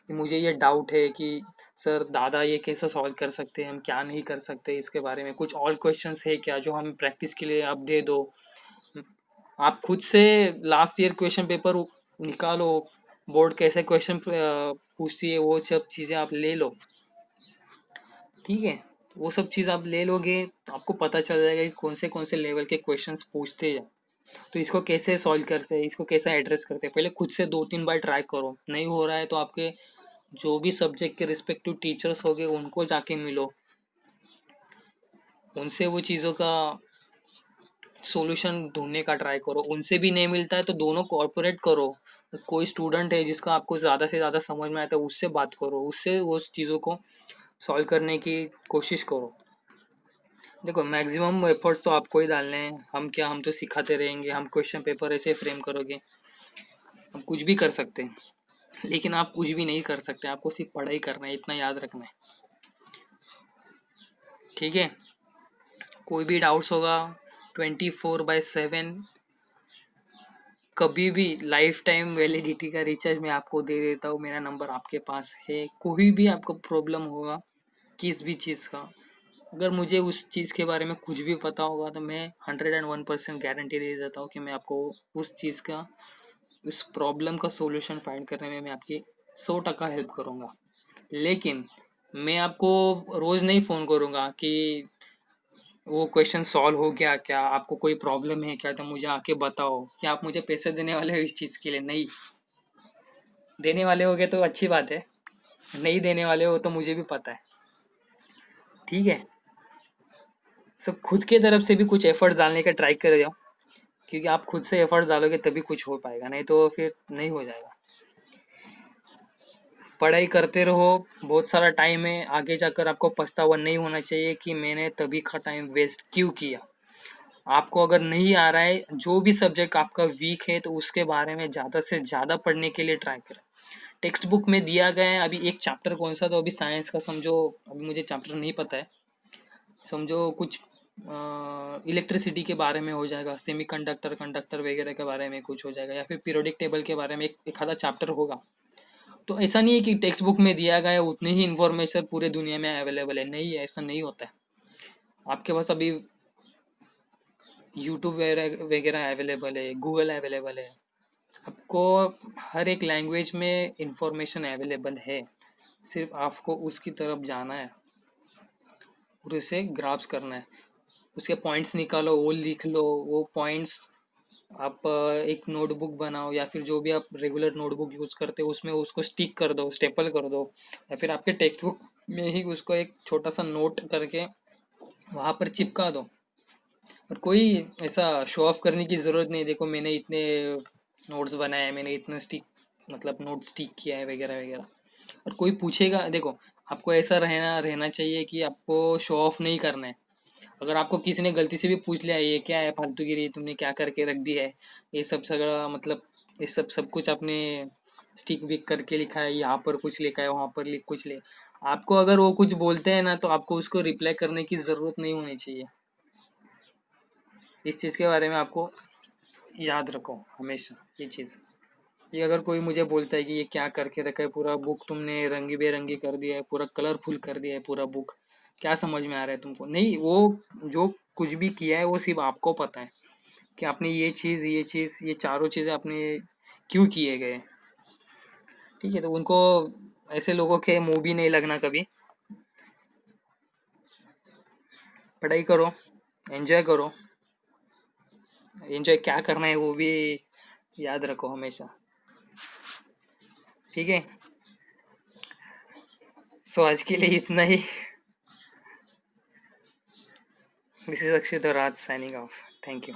कि मुझे ये डाउट है कि सर दादा ये कैसे सॉल्व कर सकते हैं, हम क्या नहीं कर सकते, इसके बारे में कुछ और क्वेश्चंस है क्या जो हम प्रैक्टिस के लिए आप दे दो। आप खुद से लास्ट ईयर क्वेश्चन पेपर निकालो, बोर्ड कैसे क्वेश्चन पूछती है, वो सब चीज़ें आप ले लो। ठीक है, वो सब चीज़ आप ले लोगे तो आपको पता चल जाएगा कि कौन से लेवल के क्वेश्चंस पूछते हैं, तो इसको कैसे सॉल्व करते हैं, इसको कैसे एड्रेस करते हैं। पहले खुद से 2-3 बार ट्राई करो, नहीं हो रहा है तो आपके जो भी सब्जेक्ट के रिस्पेक्टिव टीचर्स होंगे उनको जाके मिलो, उनसे वो चीज़ों का सॉल्यूशन ढूंढने का ट्राई करो। उनसे भी नहीं मिलता है तो दोनों कोऑपरेट करो। कोई स्टूडेंट है जिसका आपको ज़्यादा से ज़्यादा समझ में आता है, उससे बात करो, उससे उस चीज़ों को सॉल्व करने की कोशिश करो। देखो मैक्सिमम एफर्ट्स तो आपको ही डालने हैं, हम क्या, हम तो सिखाते रहेंगे, हम क्वेश्चन पेपर ऐसे फ्रेम करोगे, हम कुछ भी कर सकते हैं, लेकिन आप कुछ भी नहीं कर सकते, आपको सिर्फ पढ़ाई करना है, इतना याद रखना है। ठीक है, कोई भी डाउट्स होगा 24/7, कभी भी लाइफ टाइम वैलिडिटी का रिचार्ज मैं आपको दे देता हूँ। मेरा नंबर आपके पास है, कोई भी आपको प्रॉब्लम होगा किस भी चीज़ का, अगर मुझे उस चीज़ के बारे में कुछ भी पता होगा तो मैं 101% गारंटी दे देता हूँ कि मैं आपको उस चीज़ का, उस प्रॉब्लम का सोल्यूशन फाइंड करने में मैं आपकी 100% हेल्प करूँगा। लेकिन मैं आपको रोज़ नहीं फ़ोन करूँगा कि वो क्वेश्चन सॉल्व हो गया क्या, आपको कोई प्रॉब्लम है क्या, तो मुझे आके बताओ। क्या आप मुझे पैसे देने वाले हो इस चीज़ के लिए? नहीं। देने वाले होगे तो अच्छी बात है, नहीं देने वाले हो तो मुझे भी पता है। ठीक है, सब खुद के तरफ से भी कुछ एफर्ट्स डालने का ट्राई कर जाओ, क्योंकि आप खुद से एफर्ट्स डालोगे तभी कुछ हो पाएगा, नहीं तो फिर नहीं हो जाएगा। पढ़ाई करते रहो, बहुत सारा टाइम है, आगे जाकर आपको पछतावा नहीं होना चाहिए कि मैंने तभी का टाइम वेस्ट क्यों किया। आपको अगर नहीं आ रहा है, जो भी सब्जेक्ट आपका वीक है, तो उसके बारे में ज़्यादा से ज़्यादा पढ़ने के लिए ट्राई करें। टेक्स्ट बुक में दिया गया है, अभी एक चैप्टर कौन सा, तो अभी साइंस का समझो, अभी मुझे चैप्टर नहीं पता है, समझो कुछ इलेक्ट्रिसिटी के बारे में हो जाएगा, सेमीकंडक्टर कंडक्टर वगैरह के बारे में कुछ हो जाएगा, या फिर पीरियोडिक टेबल के बारे में एक आधा चैप्टर होगा। तो ऐसा नहीं है कि टेक्स्ट बुक में दिया गया है उतनी ही इन्फॉर्मेशन पूरे दुनिया में अवेलेबल है, नहीं है, ऐसा नहीं होता है। आपके पास अभी यूट्यूब वगैरह अवेलेबल है, गूगल अवेलेबल है, आपको हर एक लैंग्वेज में इंफॉर्मेशन अवेलेबल है। सिर्फ आपको उसकी तरफ जाना है और उसे ग्रास्प करना है, उसके पॉइंट्स निकालो, वो लिख लो, वो पॉइंट्स आप एक नोटबुक बनाओ, या फिर जो भी आप रेगुलर नोटबुक यूज़ करते हो उसमें उसको स्टिक कर दो, स्टेपल कर दो, या फिर आपके टेक्स्ट बुक में ही उसको एक छोटा सा नोट करके वहाँ पर चिपका दो। और कोई ऐसा शो ऑफ करने की ज़रूरत नहीं, देखो मैंने इतने नोट्स बनाए, मैंने इतना स्टिक मतलब नोट स्टिक किया है वगैरह वगैरह। और कोई पूछेगा, देखो आपको ऐसा रहना रहना चाहिए कि आपको शो ऑफ नहीं करना है। अगर आपको किसी ने गलती से भी पूछ लिया ये क्या है फालतूगिरी, तुमने क्या करके रख दी है, ये सब सगड़ा मतलब ये सब कुछ आपने स्टिक विक करके लिखा है, यहाँ पर कुछ लिखा है, वहाँ पर लिख कुछ ले, आपको अगर वो कुछ बोलते हैं ना, तो आपको उसको रिप्लाई करने की ज़रूरत नहीं होनी चाहिए। इस चीज़ के बारे में आपको याद रखो हमेशा ये चीज़। कि अगर कोई मुझे बोलता है कि ये क्या करके रखा है, पूरा बुक तुमने रंगी बेरंगी कर दिया है, पूरा कलरफुल कर दिया है पूरा बुक, क्या समझ में आ रहा है तुमको? नहीं, वो जो कुछ भी किया है वो सिर्फ आपको पता है कि आपने ये चीज़ ये चारों चीज़ें आपने क्यों किए गए। ठीक है, तो उनको ऐसे लोगों के मुंह भी नहीं लगना कभी। पढ़ाई करो, एंजॉय करो, एंजॉय क्या करना है वो भी याद रखो हमेशा। ठीक है, सो आज के लिए इतना ही। दिस इज अक्षित और राज साइनिंग ऑफ। Thank you.